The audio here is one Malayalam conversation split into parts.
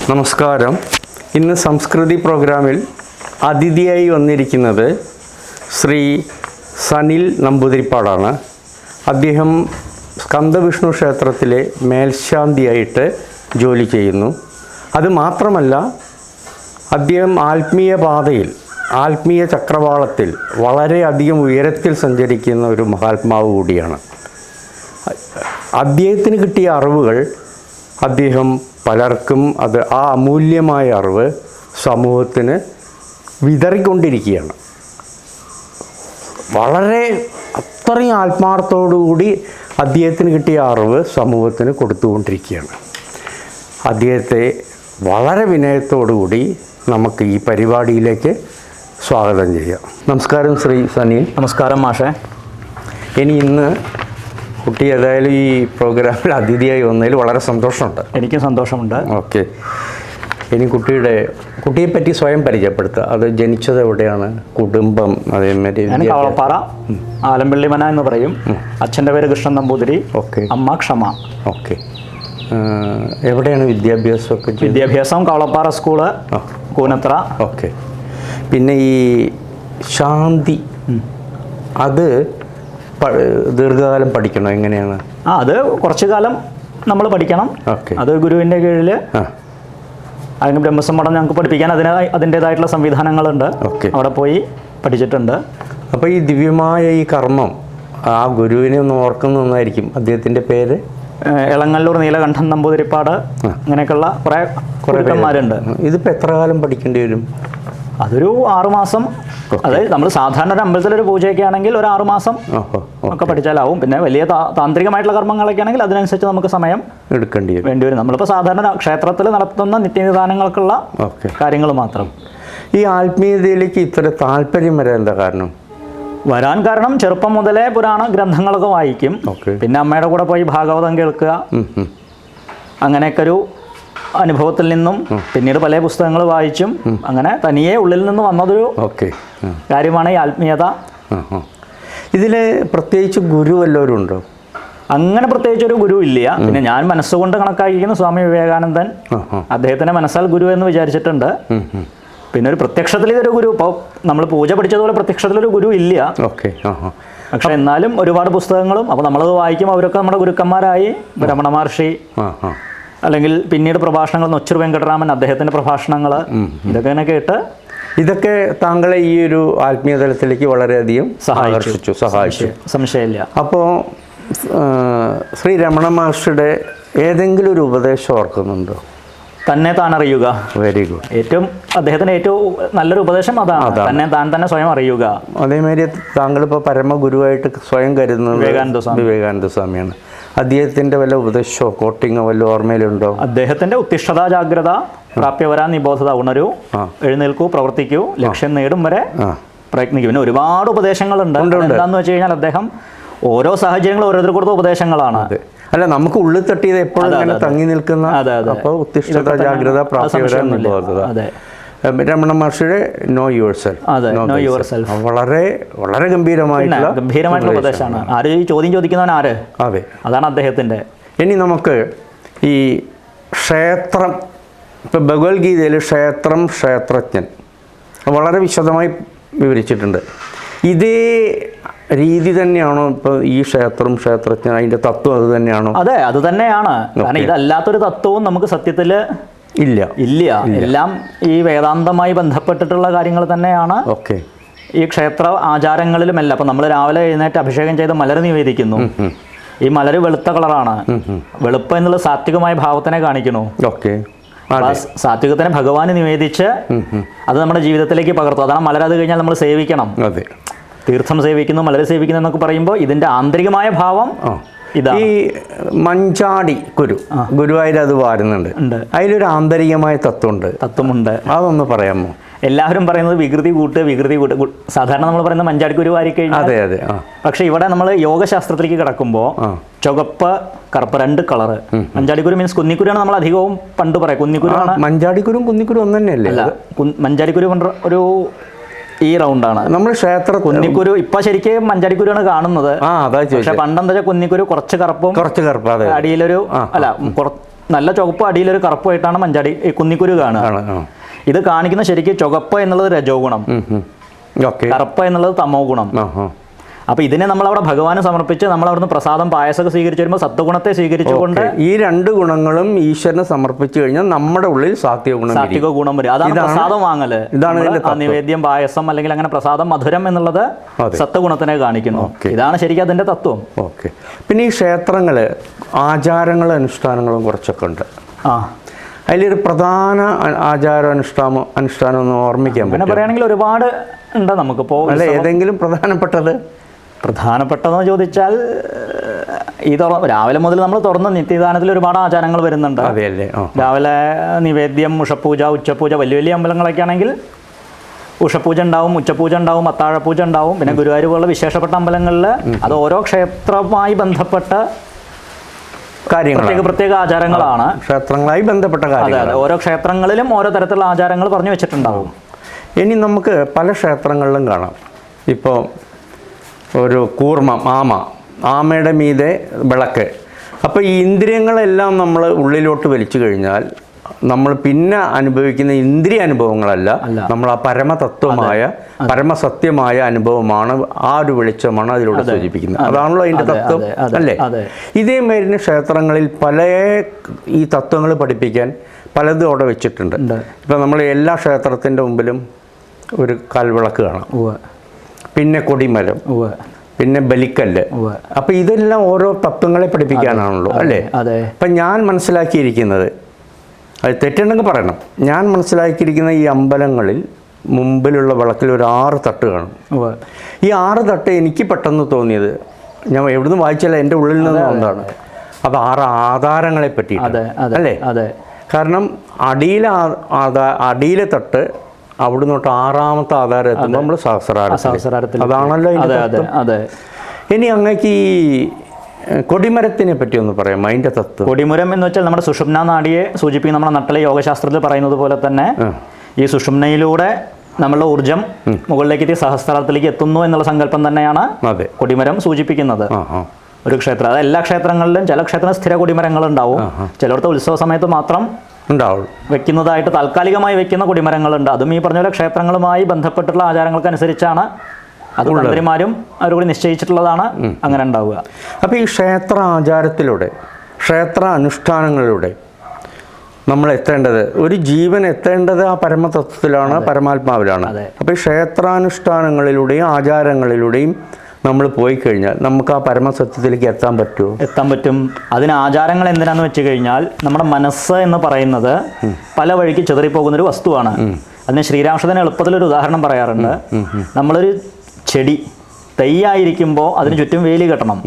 നമസ്കാരം. ഇന്ന് സംസ്കൃതി പ്രോഗ്രാമിൽ അതിഥിയായി വന്നിരിക്കുന്നത് ശ്രീ സനിൽ നമ്പൂതിരിപ്പാടാണ്. അദ്ദേഹം സ്കന്ദവിഷ്ണു ക്ഷേത്രത്തിലെ മേൽശാന്തിയായിട്ട് ജോലി ചെയ്യുന്നു. അതുമാത്രമല്ല, അദ്ദേഹം ആത്മീയ പാതയിൽ, ആത്മീയ ചക്രവാളത്തിൽ വളരെയധികം ഉയരത്തിൽ സഞ്ചരിക്കുന്ന ഒരു മഹാത്മാവ് കൂടിയാണ്. അദ്ദേഹത്തിന് കിട്ടിയ അറിവുകൾ അദ്ദേഹം പലർക്കും ആ അമൂല്യമായ അറിവ് സമൂഹത്തിന് വിതറിക്കൊണ്ടിരിക്കുകയാണ്. അത്രയും ആത്മാർത്ഥത്തോടുകൂടി അദ്ദേഹത്തിന് കിട്ടിയ അറിവ് സമൂഹത്തിന് കൊടുത്തുകൊണ്ടിരിക്കുകയാണ്. അദ്ദേഹത്തെ വളരെ വിനയത്തോടുകൂടി നമുക്ക് ഈ പരിപാടിയിലേക്ക് സ്വാഗതം ചെയ്യാം. നമസ്കാരം ശ്രീ സനിൽ. നമസ്കാരം മാഷേ. ഇന്ന് കുട്ടി ഏതായാലും ഈ പ്രോഗ്രാമിൽ അതിഥിയായി വന്നതിൽ വളരെ സന്തോഷമുണ്ട്. എനിക്കും സന്തോഷമുണ്ട്. ഓക്കെ. ഇനി കുട്ടിയെപ്പറ്റി സ്വയം പരിചയപ്പെടുത്തുക. അത് ജനിച്ചത് എവിടെയാണ്, കുടുംബം, അതേമാതിരി? ഞാൻ കവളപ്പാറ ആലമ്പള്ളിമന എന്ന് പറയും. അച്ഛൻ്റെ പേര് കൃഷ്ണൻ നമ്പൂതിരി. ഓക്കെ. അമ്മ ക്ഷമ. ഓക്കെ. എവിടെയാണ് വിദ്യാഭ്യാസമൊക്കെ? വിദ്യാഭ്യാസം കവളപ്പാറ സ്കൂള്, കൂനത്ര. ഓക്കെ. പിന്നെ ഈ ശാന്തി, അത് ദീർഘകാലം പഠിക്കണോ, എങ്ങനെയാണ്? അത് കുറച്ചു കാലം നമ്മൾ പഠിക്കണം. ഓക്കെ. അത് ഗുരുവിൻ്റെ കീഴിൽ അല്ലെങ്കിൽ ബ്രഹ്മസമ്മടം ഞങ്ങൾക്ക് പഠിപ്പിക്കാൻ അതിൻ്റേതായിട്ടുള്ള സംവിധാനങ്ങളുണ്ട്. ഓക്കെ. അവിടെ പോയി പഠിച്ചിട്ടുണ്ട്. അപ്പോൾ ഈ ദിവ്യമായ ഈ കർമ്മം ആ ഗുരുവിനെ ഒന്ന് ഓർക്കുന്നതായിരിക്കും. അദ്ദേഹത്തിൻ്റെ പേര് ഇളങ്ങല്ലൂർ നീലകണ്ഠൻ നമ്പൂതിരിപ്പാട്. അങ്ങനെയൊക്കെയുള്ള കുറേ ഗുരുക്കന്മാരുണ്ട്. ഇതിപ്പോൾ എത്ര കാലം പഠിക്കേണ്ടി വരും? അതൊരു 6 മാസം. അതായത് നമ്മൾ സാധാരണ ഒരു അമ്പലത്തിലൊരു പൂജയൊക്കെ ആണെങ്കിൽ ഒരു 6 മാസം ഒക്കെ പഠിച്ചാലാവും. പിന്നെ വലിയ താന്ത്രികമായിട്ടുള്ള കർമ്മങ്ങളൊക്കെ ആണെങ്കിൽ അതിനനുസരിച്ച് നമുക്ക് സമയം വേണ്ടി വരും. നമ്മളിപ്പോൾ സാധാരണ ക്ഷേത്രത്തിൽ നടത്തുന്ന നിത്യനിദാനങ്ങൾക്കുള്ള കാര്യങ്ങൾ മാത്രം. ഈ ആത്മീയതയിലേക്ക് ഇത്ര താല്പര്യം വരാൻ എന്താ കാരണം? വരാൻ കാരണം ചെറുപ്പം മുതലേ പുരാണ ഗ്രന്ഥങ്ങളൊക്കെ വായിക്കും. പിന്നെ അമ്മയുടെ കൂടെ പോയി ഭാഗവതം കേൾക്കുക. അങ്ങനെയൊക്കെ ഒരു അനുഭവത്തിൽ നിന്നും പിന്നീട് പല പുസ്തകങ്ങൾ വായിച്ചും അങ്ങനെ തനിയെ ഉള്ളിൽ നിന്ന് വന്നതൊരു കാര്യമാണ് ഈ ആത്മീയത. ഇതിൽ പ്രത്യേകിച്ച് ഗുരു വല്ലവരും ഉണ്ടോ? അങ്ങനെ പ്രത്യേകിച്ചൊരു ഗുരു ഇല്ല. പിന്നെ ഞാൻ മനസ്സുകൊണ്ട് കണക്കാക്കിയിരിക്കുന്ന സ്വാമി വിവേകാനന്ദൻ. അദ്ദേഹത്തിൻ്റെ മനസ്സാൽ ഗുരു എന്ന് വിചാരിച്ചിട്ടുണ്ട്. പിന്നെ ഒരു പ്രത്യക്ഷത്തിൽ ഇതൊരു ഗുരു, ഇപ്പോൾ നമ്മൾ പൂജ പഠിച്ചതുപോലെ പ്രത്യക്ഷത്തിലൊരു ഗുരു ഇല്ല. പക്ഷെ എന്നാലും ഒരുപാട് പുസ്തകങ്ങളും അപ്പോൾ നമ്മളത് വായിക്കും. അവരൊക്കെ നമ്മുടെ ഗുരുക്കന്മാരായി. രമണ മഹർഷി, അല്ലെങ്കിൽ പിന്നീട് പ്രഭാഷണങ്ങൾ നൊച്ചൂർ വെങ്കട്ടരാമൻ, അദ്ദേഹത്തിൻ്റെ പ്രഭാഷണങ്ങൾ, ഇതൊക്കെ തന്നെ കേട്ട് ഇതൊക്കെ താങ്കളെ ഈ ഒരു ആത്മീയ തലത്തിലേക്ക് വളരെയധികം സഹായിച്ചു. സംശയമില്ല. അപ്പോൾ ശ്രീ രമണ മഹർഷിയുടെ ഏതെങ്കിലും ഒരു ഉപദേശം ഓർക്കുന്നുണ്ടോ? തന്നെ താൻ അറിയുക. Very good. അദ്ദേഹത്തിന് ഏറ്റവും നല്ലൊരു ഉപദേശം അതാണ്, തന്നെ തന്നെ സ്വയം അറിയുക. അതേമാതിരി താങ്കളിപ്പോൾ പരമഗുരുവായിട്ട് സ്വയം കരുതുന്നത് വിവേകാനന്ദ സ്വാമിയാണ്. അദ്ദേഹത്തിൻ്റെ വല്ല ഉപദേശമോ കോട്ടിങ്ങോ വല്ല ഓർമ്മയിലുണ്ടോ? അദ്ദേഹത്തിൻ്റെ ഉത്തിഷ്ഠത ജാഗ്രത, പ്രാപ്യവരാൻ നിബോധത, ഉണരൂ, എഴുന്നേൽക്കൂ, പ്രവർത്തിക്കൂ, ലക്ഷ്യം നേടും വരെ പ്രയത്നിക്കും. പിന്നെ ഒരുപാട് ഉപദേശങ്ങളുണ്ട്. എന്താണെന്ന് വെച്ച് കഴിഞ്ഞാൽ അദ്ദേഹം ഓരോ സാഹചര്യങ്ങളും ഓരോരുത്തർക്ക് കൊടുത്ത ഉപദേശങ്ങളാണ്. അല്ല, നമുക്ക് ഉള്ളിൽ തട്ടിയത് എപ്പോഴും തങ്ങി നിൽക്കുന്ന. അപ്പോൾ ഉത്തിഷ്ഠത ജാഗ്രത, പ്രാപ്യവരാൻ നിബോധത. രമണ മഹർഷിയുടെ നോ യുവർ സെൽഫ് വളരെ വളരെ ഗംഭീരമായിട്ടുള്ള ഉപദേശമാണ്. ആര് ചോദ്യം ചോദിക്കുന്നവൻ ആര്? അതെ, അതാണ് അദ്ദേഹത്തിൻ്റെ. ഇനി നമുക്ക് ഈ ക്ഷേത്രം, ഇപ്പം ഭഗവത്ഗീതയിൽ ക്ഷേത്രജ്ഞൻ വളരെ വിശദമായി വിവരിച്ചിട്ടുണ്ട്. ഇതേ രീതി തന്നെയാണോ ഇപ്പോൾ ഈ ക്ഷേത്രജ്ഞൻ, അതിൻ്റെ തത്വം അത് തന്നെയാണോ? അതെ, അത് തന്നെയാണ്. കാരണം ഇതല്ലാത്തൊരു തത്വവും നമുക്ക് സത്യത്തിൽ ഇല്ല. എല്ലാം ഈ വേദാന്തമായി ബന്ധപ്പെട്ടിട്ടുള്ള കാര്യങ്ങൾ തന്നെയാണ്. ഈ ക്ഷേത്ര ആചാരങ്ങളിലുമല്ല. അപ്പം നമ്മൾ രാവിലെ എഴുന്നേറ്റ് അഭിഷേകം ചെയ്ത് മലർ നിവേദിക്കുന്നു. ഈ മലർ വെളുത്ത കളറാണ്. വെളുപ്പ് എന്നുള്ള സാത്വികമായ ഭാവത്തിനെ കാണിക്കുന്നു. സാത്വികത്തിനെ ഭഗവാന് നിവേദിച്ച് അത് നമ്മുടെ ജീവിതത്തിലേക്ക് പകർത്തും. അതാണ് മലർ. അത് കഴിഞ്ഞാൽ നമ്മൾ സേവിക്കണം. തീർത്ഥം സേവിക്കുന്നു, മലർ സേവിക്കുന്നു എന്നൊക്കെ പറയുമ്പോൾ ഇതിൻ്റെ ആന്തരികമായ ഭാവം ഈ മഞ്ചാടി ഗുരുവായൂർ അത് വാരുന്നുണ്ട്. അതിലൊരു ആന്തരികമായ തത്വമുണ്ട്. അതൊന്ന് പറയാമോ? എല്ലാവരും പറയുന്നത് വികൃതി കൂട്ട്. സാധാരണ നമ്മൾ പറയുന്നത് മഞ്ചാടി കുരു വാരി കഴിഞ്ഞാൽ. അതെ. പക്ഷെ ഇവിടെ നമ്മൾ യോഗശാസ്ത്രത്തിലേക്ക് കിടക്കുമ്പോൾ ചുവപ്പ്, കറുപ്പ്, 2 കളറ്. മഞ്ചാടിക്കുരു മീൻസ് കുന്നിക്കുരുയാണ് നമ്മൾ അധികവും പണ്ട് പറയാം. കുന്നിക്കുരുവാണ്. മഞ്ചാടിക്കുരും കുന്നിക്കുരും ഒന്നല്ലേ? അല്ല, മഞ്ചാടിക്കുരു ഒരു ഈ റൗണ്ടാണ് നമ്മൾ ക്ഷേത്ര കുന്നിക്കുരു. ഇപ്പൊ ശരിക്കും മഞ്ചാടിക്കുരുവാണ് കാണുന്നത്. പക്ഷെ പണ്ടെന്താ വെച്ചാൽ കുന്നിക്കുരു കുറച്ച് കറുപ്പും അടിയിലൊരു നല്ല ചുവപ്പ് അടിയിലൊരു കറുപ്പായിട്ടാണ് മഞ്ചാടി കുന്നിക്കുരു കാണുക. ഇത് കാണിക്കുന്ന ശരിക്കും ചുവപ്പ് എന്നുള്ളത് രജോ ഗുണം, കറുപ്പ് എന്നുള്ളത് തമോ ഗുണം. അപ്പോൾ ഇതിനെ നമ്മളവിടെ ഭഗവാന് സമർപ്പിച്ച് നമ്മൾ അവിടുന്ന് പ്രസാദം പായസമൊക്കെ സ്വീകരിച്ചു വരുമ്പോൾ സത്വഗുണത്തെ സ്വീകരിച്ചുകൊണ്ട് ഈ രണ്ട് ഗുണങ്ങളും ഈശ്വരന് സമർപ്പിച്ചു കഴിഞ്ഞാൽ നമ്മുടെ ഉള്ളിൽ സാത്വിക ഗുണം വരും. അതാണ് പ്രസാദം വാങ്ങല്. ഇതാണ് നിവേദ്യം, പായസം അല്ലെങ്കിൽ അങ്ങനെ പ്രസാദം, മധുരം എന്നുള്ളത് സത്വഗുണത്തിനെ കാണിക്കുന്നു. ഇതാണ് ശരിക്കും അതിന്റെ തത്വം. ഓക്കെ. പിന്നെ ഈ ക്ഷേത്രങ്ങള് ആചാരങ്ങളും അനുഷ്ഠാനങ്ങളും കുറച്ചൊക്കെ ഉണ്ട്. അതിലൊരു പ്രധാന അനുഷ്ഠാനം ഒന്ന് ഓർമ്മിക്കാൻ പറ്റും? പിന്നെ പറയുകയാണെങ്കിൽ ഒരുപാട് ഉണ്ട് നമുക്കിപ്പോൾ. അല്ല, ഏതെങ്കിലും പ്രധാനപ്പെട്ടതെന്ന് ചോദിച്ചാൽ ഈ രാവിലെ മുതൽ നമ്മൾ തുറന്ന നിത്യദാനത്തിൽ ഒരുപാട് ആചാരങ്ങൾ വരുന്നുണ്ട്. രാവിലെ നിവേദ്യം, ഉഷപൂജ, ഉച്ചപൂജ. വലിയ വലിയ അമ്പലങ്ങളൊക്കെ ആണെങ്കിൽ ഉഷപൂജ ഉണ്ടാവും, ഉച്ചപൂജ ഉണ്ടാവും, അത്താഴപൂജ ഉണ്ടാവും. പിന്നെ ഗുരുവായൂർ പോലുള്ള വിശേഷപ്പെട്ട അമ്പലങ്ങളിൽ അത് ഓരോ ക്ഷേത്രവുമായി ബന്ധപ്പെട്ട പ്രത്യേക ആചാരങ്ങളാണ്. ക്ഷേത്രങ്ങളായി ബന്ധപ്പെട്ട കാര്യങ്ങൾ. അതെ, ഓരോ ക്ഷേത്രങ്ങളിലും ഓരോ തരത്തിലുള്ള ആചാരങ്ങൾ പറഞ്ഞു വെച്ചിട്ടുണ്ടാവും. ഇനി നമുക്ക് പല ക്ഷേത്രങ്ങളിലും കാണാം, ഇപ്പോൾ ഒരു കൂർമ്മം, ആമയുടെ മീതെ വിളക്ക്. അപ്പോൾ ഈ ഇന്ദ്രിയങ്ങളെല്ലാം നമ്മൾ ഉള്ളിലോട്ട് വലിച്ചു കഴിഞ്ഞാൽ നമ്മൾ പിന്നെ അനുഭവിക്കുന്ന ഇന്ദ്രിയ അനുഭവങ്ങളല്ല, നമ്മൾ ആ പരമതത്വമായ പരമസത്യമായ അനുഭവമാണ്, ആ ഒരു വെളിച്ചമാണ് അതിലൂടെ സൂചിപ്പിക്കുന്നത്. അതാണല്ലോ അതിൻ്റെ തത്വം, അല്ലേ? ഇതേമാതിരി ക്ഷേത്രങ്ങളിൽ പല ഈ തത്വങ്ങൾ പഠിപ്പിക്കാൻ പലതും അവിടെ വെച്ചിട്ടുണ്ട്. ഇപ്പം നമ്മൾ എല്ലാ ക്ഷേത്രത്തിൻ്റെ മുമ്പിലും ഒരു കാൽവിളക്ക് കാണാം, പിന്നെ കൊടിമരം, പിന്നെ ബലിക്കല്ല്. അപ്പം ഇതെല്ലാം ഓരോ തത്വങ്ങളെ പഠിപ്പിക്കാനാണല്ലോ, അല്ലേ? അപ്പം ഞാൻ മനസ്സിലാക്കിയിരിക്കുന്നത്, അത് തെറ്റുണ്ടെങ്കിൽ പറയണം, ഞാൻ മനസ്സിലാക്കിയിരിക്കുന്ന ഈ അമ്പലങ്ങളിൽ മുമ്പിലുള്ള വിളക്കിൽ ഒരു 6 തട്ട് കാണും. ഈ 6 തട്ട് എനിക്ക് പെട്ടെന്ന് തോന്നിയത്, ഞാൻ എവിടുന്ന് വായിച്ചാലും എൻ്റെ ഉള്ളിൽ നിന്ന് ഒന്നാണ്, അത് 6 ആധാരങ്ങളെ പറ്റിയിട്ട്, അല്ലേ? കാരണം അടിയിലെ തട്ട് അവിടുന്ന് തൊട്ട് 6ാമത്തെ ആധാരം എത്തുമ്പോൾ നമ്മൾ സഹസ്രാരത്തിൽ. അതാണല്ലോ. ഇനി അങ്ങേക്ക് ഈ കൊടിമരത്തിനെ പറ്റി ഒന്ന് പറയാം, അതിൻ്റെ തത്വം. കൊടിമരം എന്ന് വെച്ചാൽ നമ്മുടെ സുഷുമ്ന നാഡിയെ സൂചിപ്പിക്കുന്ന, നമ്മുടെ നട്ടലെ യോഗശാസ്ത്രത്തിൽ പറയുന്നത് പോലെ തന്നെ ഈ സുഷുമ്നയിലൂടെ നമ്മളുടെ ഊർജ്ജം മുകളിലേക്ക് സഹസ്രാരത്തിലേക്ക് എത്തുന്നു എന്നുള്ള സങ്കല്പം തന്നെയാണ് കൊടിമരം സൂചിപ്പിക്കുന്നത്. ഒരു ക്ഷേത്രം, അത് എല്ലാ ക്ഷേത്രങ്ങളിലും, ചില ക്ഷേത്രങ്ങളിൽ സ്ഥിര കൊടിമരങ്ങൾ ഉണ്ടാവും, ചിലയിടത്ത് ഉത്സവ സമയത്ത് മാത്രം വെക്കുന്നതായിട്ട് താൽക്കാലികമായി വെക്കുന്ന കൊടിമരങ്ങളുണ്ട്. അതും ഈ പറഞ്ഞ പോലെ ക്ഷേത്രങ്ങളുമായി ബന്ധപ്പെട്ടുള്ള ആചാരങ്ങൾക്കനുസരിച്ചാണ് അത് മന്ത്രിമാരും അവരോട് നിശ്ചയിച്ചിട്ടുള്ളതാണ് അങ്ങനെ ഉണ്ടാവുക. അപ്പോൾ ഈ ക്ഷേത്ര ആചാരത്തിലൂടെ, ക്ഷേത്ര അനുഷ്ഠാനങ്ങളിലൂടെ നമ്മൾ എത്തേണ്ടത്, ഒരു ജീവൻ എത്തേണ്ടത് ആ പരമതത്വത്തിലാണ്, പരമാത്മാവിലാണ്. അപ്പോൾ ഈ ക്ഷേത്രാനുഷ്ഠാനങ്ങളിലൂടെയും ആചാരങ്ങളിലൂടെയും നമ്മൾ പോയി കഴിഞ്ഞാൽ നമുക്ക് ആ പരമസത്യത്തിലേക്ക് എത്താൻ പറ്റുമോ? എത്താൻ പറ്റും. അതിന് ആചാരങ്ങൾ എന്തിനാന്ന് വെച്ച് കഴിഞ്ഞാൽ, നമ്മുടെ മനസ്സ് എന്ന് പറയുന്നത് പല വഴിക്ക് ചെതറിപ്പോകുന്നൊരു വസ്തുവാണ്. അതിന് ശ്രീരാമകൃഷ്ണൻ എളുപ്പത്തിലൊരു ഉദാഹരണം പറയാറുണ്ട്. നമ്മളൊരു ചെടി തൈയായിരിക്കുമ്പോൾ അതിന് ചുറ്റും വേലി കെട്ടണം.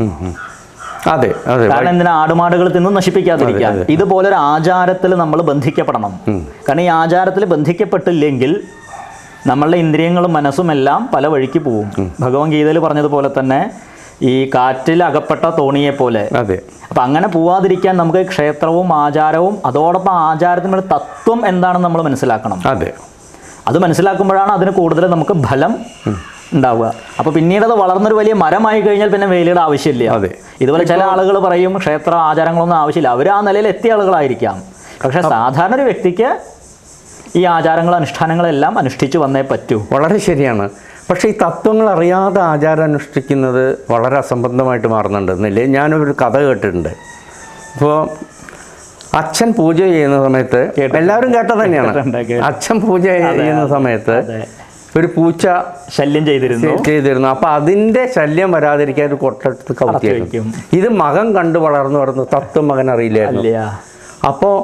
കാരണം എന്തിനാ? ആടുമാടുകൾ തിന്ന് നശിപ്പിക്കാതിരിക്കാൻ. ഇതുപോലൊരു ആചാരത്തിൽ നമ്മൾ ബന്ധിക്കപ്പെടണം. കാരണം ഈ ആചാരത്തിൽ ബന്ധിക്കപ്പെട്ടില്ലെങ്കിൽ നമ്മളുടെ ഇന്ദ്രിയങ്ങളും മനസ്സും എല്ലാം പല വഴിക്ക് പോവും. ഭഗവത്ഗീതയിൽ പറഞ്ഞതുപോലെ തന്നെ ഈ കാറ്റിൽ അകപ്പെട്ട തോണിയെ പോലെ. അപ്പം അങ്ങനെ പോവാതിരിക്കാൻ നമുക്ക് ക്ഷേത്രവും ആചാരവും അതോടൊപ്പം ആചാരത്തിനുള്ള തത്വം എന്താണെന്ന് നമ്മൾ മനസ്സിലാക്കണം. അത് മനസ്സിലാക്കുമ്പോഴാണ് അതിന് കൂടുതൽ നമുക്ക് ഫലം ഉണ്ടാവുക. അപ്പോൾ പിന്നീട് അത് വളർന്നൊരു വലിയ മരമായി കഴിഞ്ഞാൽ പിന്നെ വേലിയുടെ ആവശ്യമില്ല. ഇതുപോലെ ചില ആളുകൾ പറയും ക്ഷേത്ര ആചാരങ്ങളൊന്നും ആവശ്യമില്ല, അവർ ആ നിലയിൽ എത്തിയ ആളുകളായിരിക്കാം. പക്ഷേ സാധാരണ ഒരു വ്യക്തിക്ക് ഈ ആചാരങ്ങൾ അനുഷ്ഠാനങ്ങളെല്ലാം അനുഷ്ഠിച്ചു വന്നേ പറ്റൂ. വളരെ ശരിയാണ്. പക്ഷേ ഈ തത്വങ്ങൾ അറിയാതെ ആചാരം അനുഷ്ഠിക്കുന്നത് വളരെ അസംബന്ധമായിട്ട് മാറുന്നുണ്ടെന്നില്ലേ? ഞാനൊരു കഥ കേട്ടിട്ടുണ്ട്. അപ്പോൾ അച്ഛൻ പൂജ ചെയ്യുന്ന സമയത്ത്, എല്ലാവരും കേട്ടത് തന്നെയാണ്, അച്ഛൻ പൂജ ചെയ്യുന്ന സമയത്ത് ഒരു പൂച്ച ശല്യം ചെയ്തിരുന്നു. അപ്പോൾ അതിൻ്റെ ശല്യം വരാതിരിക്കാൻ ഒരു കൊട്ടെടുത്ത് കൗത്തിയായിരിക്കും. ഇത് മകൻ കണ്ടു വളർന്നു തത്വം മകൻ അറിയില്ലായിരുന്നു. അപ്പോൾ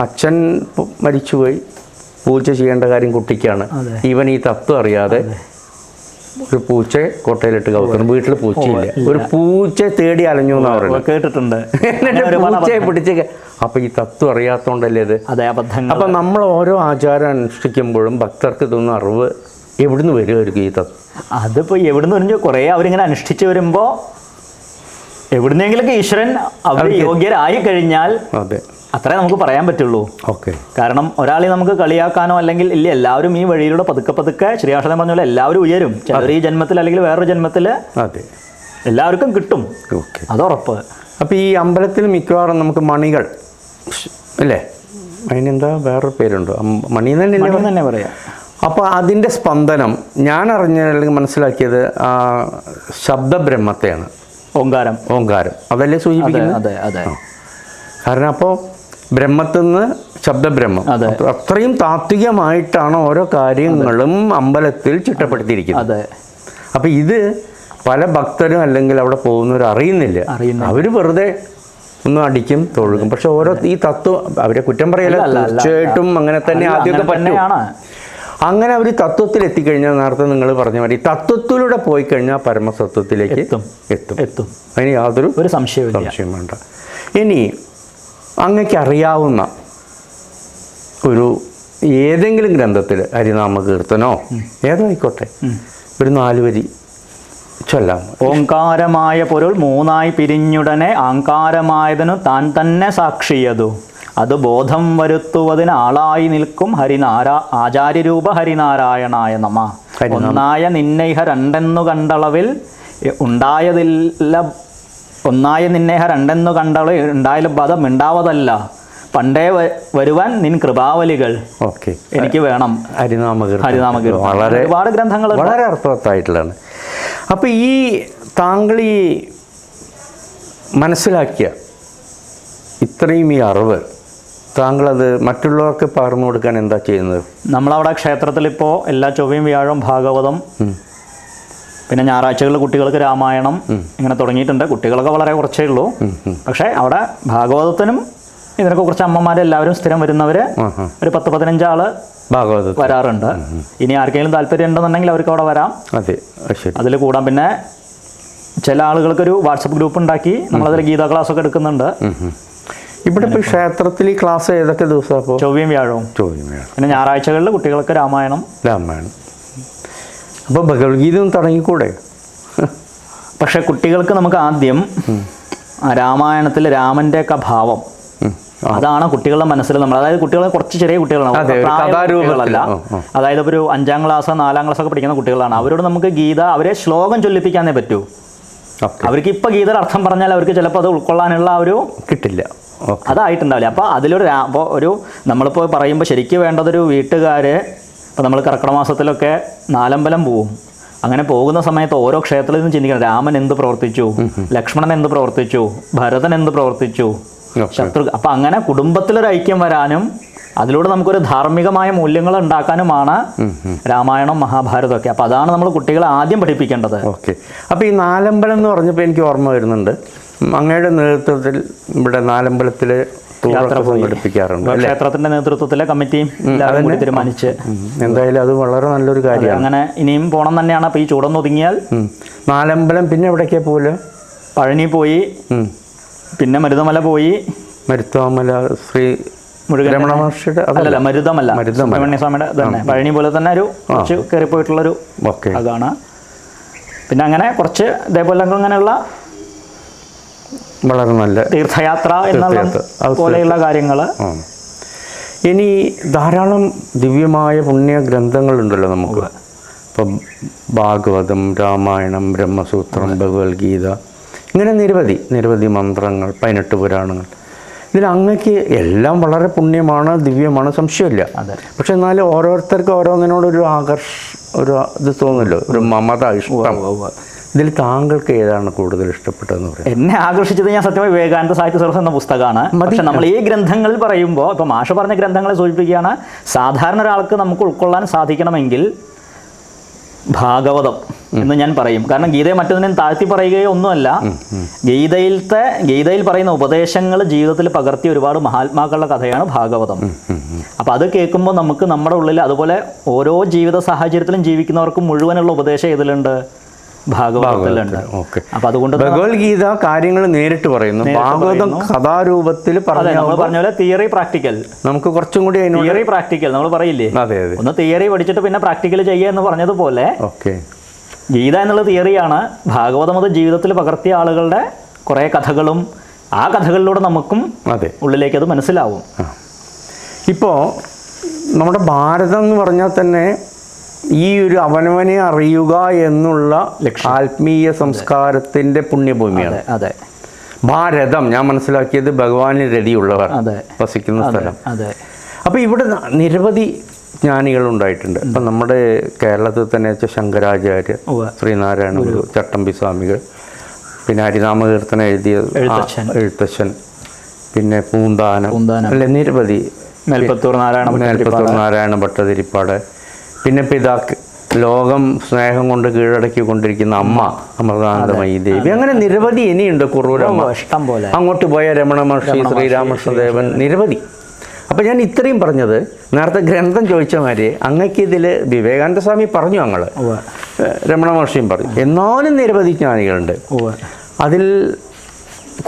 അച്ഛൻ മരിച്ചുപോയി, പൂജ ചെയ്യേണ്ട കാര്യം കുട്ടിക്കാണ്. ഇവൻ ഈ തത്വം അറിയാതെ ഒരു പൂച്ചയെ കൊട്ടയിലിട്ട് കൗത്തുന്നു. വീട്ടിൽ പൂച്ചയില്ല, ഒരു പൂച്ചയെ തേടി അലഞ്ഞു എന്ന് പറയുന്നത് കേട്ടിട്ടുണ്ട്. പൂച്ചയെ പിടിച്ച്. അപ്പോൾ ഈ തത്വം അറിയാത്തതുകൊണ്ടല്ലേ ഇത്. അപ്പം നമ്മൾ ഓരോ ആചാരം അനുഷ്ഠിക്കുമ്പോഴും ഭക്തർക്ക് ഇതൊന്നും അറിവ് എവിടുന്ന് വരുമായിരിക്കും ഈ തത്വം? അതിപ്പോൾ എവിടുന്ന് പറഞ്ഞാൽ കുറേ അവരിങ്ങനെ അനുഷ്ഠിച്ച് വരുമ്പോൾ എവിടുന്നെങ്കിലൊക്കെ ഈശ്വരൻ അവർ യോഗ്യരായി കഴിഞ്ഞാൽ അത്രേ നമുക്ക് പറയാൻ പറ്റുള്ളൂ. കാരണം ഒരാളെ നമുക്ക് കളിയാക്കാനോ അല്ലെങ്കിൽ ഇല്ല, എല്ലാവരും ഈ വഴിയിലൂടെ പതുക്കെ ശ്രീരാമകൃഷ്ണൻ പറഞ്ഞ പോലെ എല്ലാവരും ഉയരും. ചിലർ ഈ ജന്മത്തിൽ അല്ലെങ്കിൽ വേറൊരു ജന്മത്തിൽ എല്ലാവർക്കും കിട്ടും, അതുറപ്പ്. അപ്പോൾ ഈ അമ്പലത്തിൽ മിക്കവാറും നമുക്ക് മണികൾ അല്ലേ? അതിനെന്താ വേറൊരു പേരുണ്ടോ? മണി തന്നെ പറയാം. അപ്പോൾ അതിൻ്റെ സ്പന്ദനം ഞാൻ അല്ലെങ്കിൽ മനസ്സിലാക്കിയത് ശബ്ദബ്രഹ്മത്തെയാണ്. ഓങ്കാരം അതല്ലേ സൂചിപ്പിക്കുന്നത്? കാരണം അപ്പോൾ ബ്രഹ്മത്തിൽ നിന്ന് ശബ്ദബ്രഹ്മം, അത്രയും താത്വികമായിട്ടാണ് ഓരോ കാര്യങ്ങളും അമ്പലത്തിൽ ചിട്ടപ്പെടുത്തിയിരിക്കുന്നത്. അപ്പം ഇത് പല ഭക്തരും അല്ലെങ്കിൽ അവിടെ പോകുന്നവർ അറിയുന്നില്ല. അവർ വെറുതെ ഒന്നും അടിക്കും, തൊഴുകും. പക്ഷെ ഓരോ ഈ തത്വം അവരെ കുറ്റം പറയല്ല, തീർച്ചയായിട്ടും അങ്ങനെ തന്നെ ആദ്യമൊക്കെ പറ്റും. അങ്ങനെ അവർ തത്വത്തിൽ എത്തിക്കഴിഞ്ഞാൽ നേരത്തെ നിങ്ങൾ പറഞ്ഞ മാതിരി തത്വത്തിലൂടെ പോയി കഴിഞ്ഞാൽ പരമസത്വത്തിലേക്ക് എത്തും. അതിന് യാതൊരു സംശയം വേണ്ട. ഇനി അങ്ങക്ക് അറിയാവുന്ന ഒരു ഏതെങ്കിലും ഗ്രന്ഥത്തിൽ ഹരിനാമ കീർത്തനോ ഏതോ ആയിക്കോട്ടെ ഒരു 4 വരി ചൊല്ലാം. ഓങ്കാരമായ പൊരുൾ മൂന്നായി പിരിഞ്ഞുടനെ ആങ്കാരമായതിനു താൻ തന്നെ സാക്ഷിയതു അത് ബോധം വരുത്തുവതിന് ആളായി നിൽക്കും ആചാര്യരൂപ ഹരിനാരായണായ നമ. ഒന്നായ നിന്നൈഹ രണ്ടെന്നു കണ്ടളവിൽ ഒന്നായ നിന്നേഹ രണ്ടെന്നു കണ്ടളവിൽ ഉണ്ടായാലും പദം ഉണ്ടാവതല്ല പണ്ടേ വരുവാൻ നിൻ കൃപാവലികൾ എനിക്ക് വേണം. ഹരിനാമകീർത്തനം വളരെ ഒരുപാട് ഗ്രന്ഥങ്ങൾ വളരെ അർത്ഥവത്തായിട്ടുള്ളതാണ്. അപ്പോൾ ഈ താങ്കൾ ഈ മനസ്സിലാക്കിയ ഇത്രയും ഈ അറിവ് താങ്കളത് മറ്റുള്ളവർക്ക് പകർന്നു കൊടുക്കാൻ എന്താ ചെയ്യുന്നത്? നമ്മളവിടെ ക്ഷേത്രത്തിൽ ഇപ്പോൾ എല്ലാ ചൊവ്വയും വ്യാഴവും ഭാഗവതം, പിന്നെ ഞായറാഴ്ചകളിൽ കുട്ടികൾക്ക് രാമായണം ഇങ്ങനെ തുടങ്ങിയിട്ടുണ്ട്. കുട്ടികളൊക്കെ വളരെ കുറച്ചേ ഉള്ളൂ. പക്ഷേ അവിടെ ഭാഗവതത്തിനും ഇതിനൊക്കെ കുറച്ച് അമ്മമാരെല്ലാവരും സ്ഥിരം വരുന്നവർ ഒരു 10-15 ആള് വരാറുണ്ട്. ഇനി ആർക്കെങ്കിലും താല്പര്യം ഉണ്ടെന്നുണ്ടെങ്കിൽ അവർക്ക് അവിടെ വരാം, അതിൽ കൂടാം. പിന്നെ ചില ആളുകൾക്കൊരു വാട്സപ്പ് ഗ്രൂപ്പ് ഉണ്ടാക്കി നമ്മളതിൽ ഗീതാ ക്ലാസ് ഒക്കെ എടുക്കുന്നുണ്ട്. ഇവിടെ ഇപ്പോൾ ക്ഷേത്രത്തിൽ ഈ ക്ലാസ് ഏതൊക്കെ ദിവസമാണ്? ചൊവ്വയും വ്യാഴവും. പിന്നെ ഞായറാഴ്ചകളിൽ കുട്ടികൾക്ക് രാമായണം. അപ്പോൾ ഭഗവത്ഗീത തുടങ്ങിക്കൂടെ? പക്ഷെ കുട്ടികൾക്ക് നമുക്ക് ആദ്യം രാമായണത്തിൽ രാമൻ്റെയൊക്കെ ഭാവം അതാണ് കുട്ടികളുടെ മനസ്സിൽ നമ്മൾ, അതായത് കുട്ടികളെ കുറച്ച് ചെറിയ കുട്ടികളാണ്, കുട്ടികളല്ല. അതായത് ഒരു 5ാം ക്ലാസ് 4ാം ക്ലാസ് ഒക്കെ പഠിക്കുന്ന കുട്ടികളാണ്. അവരോട് നമുക്ക് ഗീത അവരെ ശ്ലോകം ചൊല്ലിപ്പിക്കാനേ പറ്റൂ. അവർക്ക് ഇപ്പം ഗീതയുടെ അർത്ഥം പറഞ്ഞാൽ അവർക്ക് ചിലപ്പോൾ അത് ഉൾക്കൊള്ളാനുള്ള ഒരു കിട്ടില്ല, അതായിട്ടുണ്ടാവില്ല. അപ്പോൾ അപ്പോൾ നമ്മളിപ്പോൾ പറയുമ്പോൾ ശരിക്കും വേണ്ടതൊരു വീട്ടുകാർ, ഇപ്പോൾ നമ്മൾ കർക്കിടക മാസത്തിലൊക്കെ നാലമ്പലം പോവും. അങ്ങനെ പോകുന്ന സമയത്ത് ഓരോ ക്ഷേത്രത്തിൽ നിന്നും ചിന്തിക്കണം, രാമൻ എന്ത് പ്രവർത്തിച്ചു, ലക്ഷ്മണൻ എന്ത് പ്രവർത്തിച്ചു, ഭരതൻ എന്ത് പ്രവർത്തിച്ചു, ശത്രു. അപ്പം അങ്ങനെ കുടുംബത്തിലൊരു ഐക്യം വരാനും അതിലൂടെ നമുക്കൊരു ധാർമ്മികമായ മൂല്യങ്ങൾ ഉണ്ടാക്കാനുമാണ് രാമായണം മഹാഭാരതമൊക്കെ. അപ്പം അതാണ് നമ്മൾ കുട്ടികളെ ആദ്യം പഠിപ്പിക്കേണ്ടത്. ഓക്കെ. അപ്പോൾ ഈ നാലമ്പലം എന്ന് പറഞ്ഞപ്പോൾ എനിക്ക് ഓർമ്മ വരുന്നുണ്ട്, അങ്ങയുടെ നേതൃത്വത്തിൽ ഇവിടെ നാലമ്പലത്തിൽ സംഘടിപ്പിക്കാറുണ്ട്. ക്ഷേത്രത്തിന്റെ നേതൃത്വത്തിലെ കമ്മിറ്റിയും തീരുമാനിച്ച് എന്തായാലും അത് വളരെ നല്ലൊരു കാര്യമാണ്. അങ്ങനെ ഇനിയും പോകണം തന്നെയാണ്. അപ്പോൾ ഈ ചൂടൊന്ന് ഒതുങ്ങിയാൽ നാലമ്പലം, പിന്നെ എവിടേക്കാ പോലെ? പഴനി പോയി, പിന്നെ മരുതമല പോയി. മരുതമല ശ്രീ രമണ മഹർഷിയുടെ അല്ലല്ല, മരുതമല സുബ്രഹ്മണ്യസ്വാമിയുടെ തന്നെ പഴനി പോലെ തന്നെ ഒരു കുറച്ച് കയറിപ്പോയിട്ടുള്ളൊരു അതാണ്. പിന്നെ അങ്ങനെ കുറച്ച് ഇതേപോലെ അങ്ങനെയുള്ള വളരെ നല്ല തീർത്ഥയാത്ര എന്നുള്ള പോലെയുള്ള കാര്യങ്ങൾ. ഇനി ധാരാളം ദിവ്യമായ പുണ്യ ഗ്രന്ഥങ്ങളുണ്ടല്ലോ നമുക്ക്. ഇപ്പം ഭാഗവതം, രാമായണം, ബ്രഹ്മസൂത്രം, ഭഗവത്ഗീത, ഇങ്ങനെ നിരവധി മന്ത്രങ്ങൾ, 18 പുരാണങ്ങൾ. ഇതിൽ അങ്ങക്ക് എല്ലാം വളരെ പുണ്യമാണ്, ദിവ്യമാണ്, സംശയമില്ല. പക്ഷെ എന്നാലും ഓരോരുത്തർക്കും ഓരോന്നിനോടൊരു ഒരു ഇത് തോന്നുമല്ലോ, ഒരു മമത, ഇഷ്ടം. ഇതിൽ താങ്കൾക്ക് ഏതാണ് കൂടുതൽ ഇഷ്ടപ്പെട്ടതെന്ന് പറയാം? എന്നെ ആകർഷിച്ചത് ഞാൻ സത്യമായി വിവേകാനന്ദ സാഹിത്യ സരസ് എന്ന പുസ്തകമാണ്. പക്ഷെ നമ്മൾ ഈ ഗ്രന്ഥങ്ങൾ പറയുമ്പോൾ, ഇപ്പോൾ മാഷ് പറഞ്ഞ ഗ്രന്ഥങ്ങളെ സൂചിപ്പിക്കുകയാണ്, സാധാരണ ഒരാൾക്ക് നമുക്ക് ഉൾക്കൊള്ളാൻ സാധിക്കണമെങ്കിൽ ഭാഗവതം എന്ന് ഞാൻ പറയും. കാരണം ഗീതയെ മറ്റൊന്നിനും താഴ്ത്തി പറയുകയോ ഒന്നുമല്ല. ഗീതയിൽ പറയുന്ന ഉപദേശങ്ങൾ ജീവിതത്തിൽ പകർത്തിയ ഒരുപാട് മഹാത്മാക്കളുടെ കഥയാണ് ഭാഗവതം. അപ്പം അത് കേൾക്കുമ്പോൾ നമുക്ക് നമ്മുടെ ഉള്ളിൽ, അതുപോലെ ഓരോ ജീവിത സാഹചര്യത്തിലും ജീവിക്കുന്നവർക്കും മുഴുവനുള്ള ഉപദേശം ഇതിലുണ്ട്, ഭാഗവതത്തിലുണ്ട്. അപ്പൊ അതുകൊണ്ട് ഭഗവത്ഗീത കാര്യങ്ങൾ നേരിട്ട് പറയുന്നു, ഭാഗവതം കഥാരൂപത്തിൽ നമ്മൾ പറഞ്ഞ പോലെ തിയറി പ്രാക്ടിക്കൽ. നമുക്ക് കുറച്ചും കൂടി തിയറി പ്രാക്ടിക്കൽ നമ്മൾ പറയില്ലേ, ഒന്ന് തിയറി പഠിച്ചിട്ട് പിന്നെ പ്രാക്ടിക്കൽ ചെയ്യുക എന്ന് പറഞ്ഞതുപോലെ ഗീത എന്നുള്ള തിയറിയാണ്. ഭാഗവതം അത് ജീവിതത്തിൽ പകർത്തിയ ആളുകളുടെ കുറേ കഥകളും, ആ കഥകളിലൂടെ നമുക്കും ഉള്ളിലേക്ക് അത് മനസ്സിലാവും. ഇപ്പോൾ നമ്മുടെ ഭാരതം എന്ന് പറഞ്ഞാൽ തന്നെ ഈ ഒരു അവനവനെ അറിയുക എന്നുള്ള ആത്മീയ സംസ്കാരത്തിൻ്റെ പുണ്യഭൂമിയാണ്. ഭാരതം ഞാൻ മനസ്സിലാക്കിയത് ഭഗവാന് രതിയുള്ളവർ വസിക്കുന്ന സ്ഥലം. അപ്പോൾ ഇവിടെ നിരവധി ജ്ഞാനികൾ ഉണ്ടായിട്ടുണ്ട്. ഇപ്പം നമ്മുടെ കേരളത്തിൽ തന്നെ വെച്ചാൽ ശങ്കരാചാര്യ, ശ്രീനാരായണ ഗുരു, ചട്ടമ്പി സ്വാമികൾ, പിന്നെ ഹരിനാമകീർത്തനം എഴുതിയ എഴുത്തച്ഛൻ, പിന്നെ പൂന്താനം, അല്ലെ നിരവധി, മേൽപ്പത്തൂർ നാരായണ ഭട്ടതിരിപ്പാട്, പിന്നെ പിതാക്ക് ലോകം സ്നേഹം കൊണ്ട് കീഴടക്കിക്കൊണ്ടിരിക്കുന്ന അമ്മ അമൃതാനന്ദമയി ദേവി, അങ്ങനെ നിരവധി ഇനിയുണ്ട്. കുറൂരമ്മ, ഇഷ്ടം പോലെ. അങ്ങോട്ട് പോയ രമണ മഹർഷി, ശ്രീരാമകൃഷ്ണദേവൻ, നിരവധി. അപ്പം ഞാൻ ഇത്രയും പറഞ്ഞത് നേരത്തെ ഗ്രന്ഥം ചോദിച്ച മാതിരി അങ്ങക്ക് ഇതിൽ വിവേകാനന്ദ സ്വാമി പറഞ്ഞു, ഞങ്ങൾ രമണ മഹർഷിയും പറഞ്ഞു, എന്നാലും നിരവധി ജ്ഞാനികളുണ്ട്. അതിൽ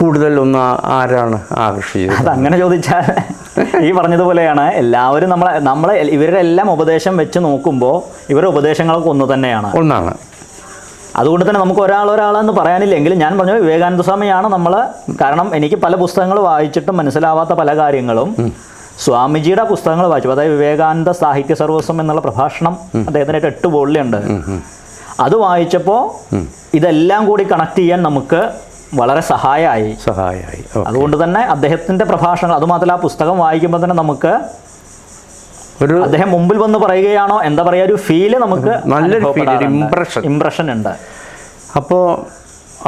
കൂടുതൽ ഒന്ന് ആരാണ് ആകർഷിച്ചത്? അതങ്ങനെ ചോദിച്ചാൽ ഈ പറഞ്ഞതുപോലെയാണ്, എല്ലാവരും നമ്മളെ ഇവരുടെ എല്ലാം ഉപദേശം വെച്ച് നോക്കുമ്പോൾ ഇവരുടെ ഉപദേശങ്ങളൊക്കെ ഒന്നാണ്. അതുകൊണ്ട് തന്നെ നമുക്ക് ഒരാളെന്ന് പറയാനില്ലെങ്കിലും ഞാൻ പറഞ്ഞു വിവേകാനന്ദ സ്വാമിയാണ് നമ്മൾ. കാരണം എനിക്ക് പല പുസ്തകങ്ങൾ വായിച്ചിട്ടും മനസ്സിലാവാത്ത പല കാര്യങ്ങളും സ്വാമിജിയുടെ പുസ്തകങ്ങൾ വായിച്ചു. അതായത് വിവേകാനന്ദ സാഹിത്യ സർവസ്വം എന്നുള്ള പ്രഭാഷണം അദ്ദേഹത്തിൻ്റെ 8 വോള്യമുണ്ട്. അത് വായിച്ചപ്പോൾ ഇതെല്ലാം കൂടി കണക്ട് ചെയ്യാൻ നമുക്ക് വളരെ സഹായമായി. അതുകൊണ്ട് തന്നെ അദ്ദേഹത്തിൻ്റെ പ്രഭാഷണങ്ങൾ, അതുമാത്രമല്ല ആ പുസ്തകം വായിക്കുമ്പോൾ തന്നെ നമുക്ക് ഒരു അദ്ദേഹം മുമ്പിൽ വന്ന് പറയുകയാണോ എന്താ പറയുക, ഒരു ഫീല് നമുക്ക് നല്ലൊരു ഇംപ്രഷൻ ഉണ്ട്. അപ്പോൾ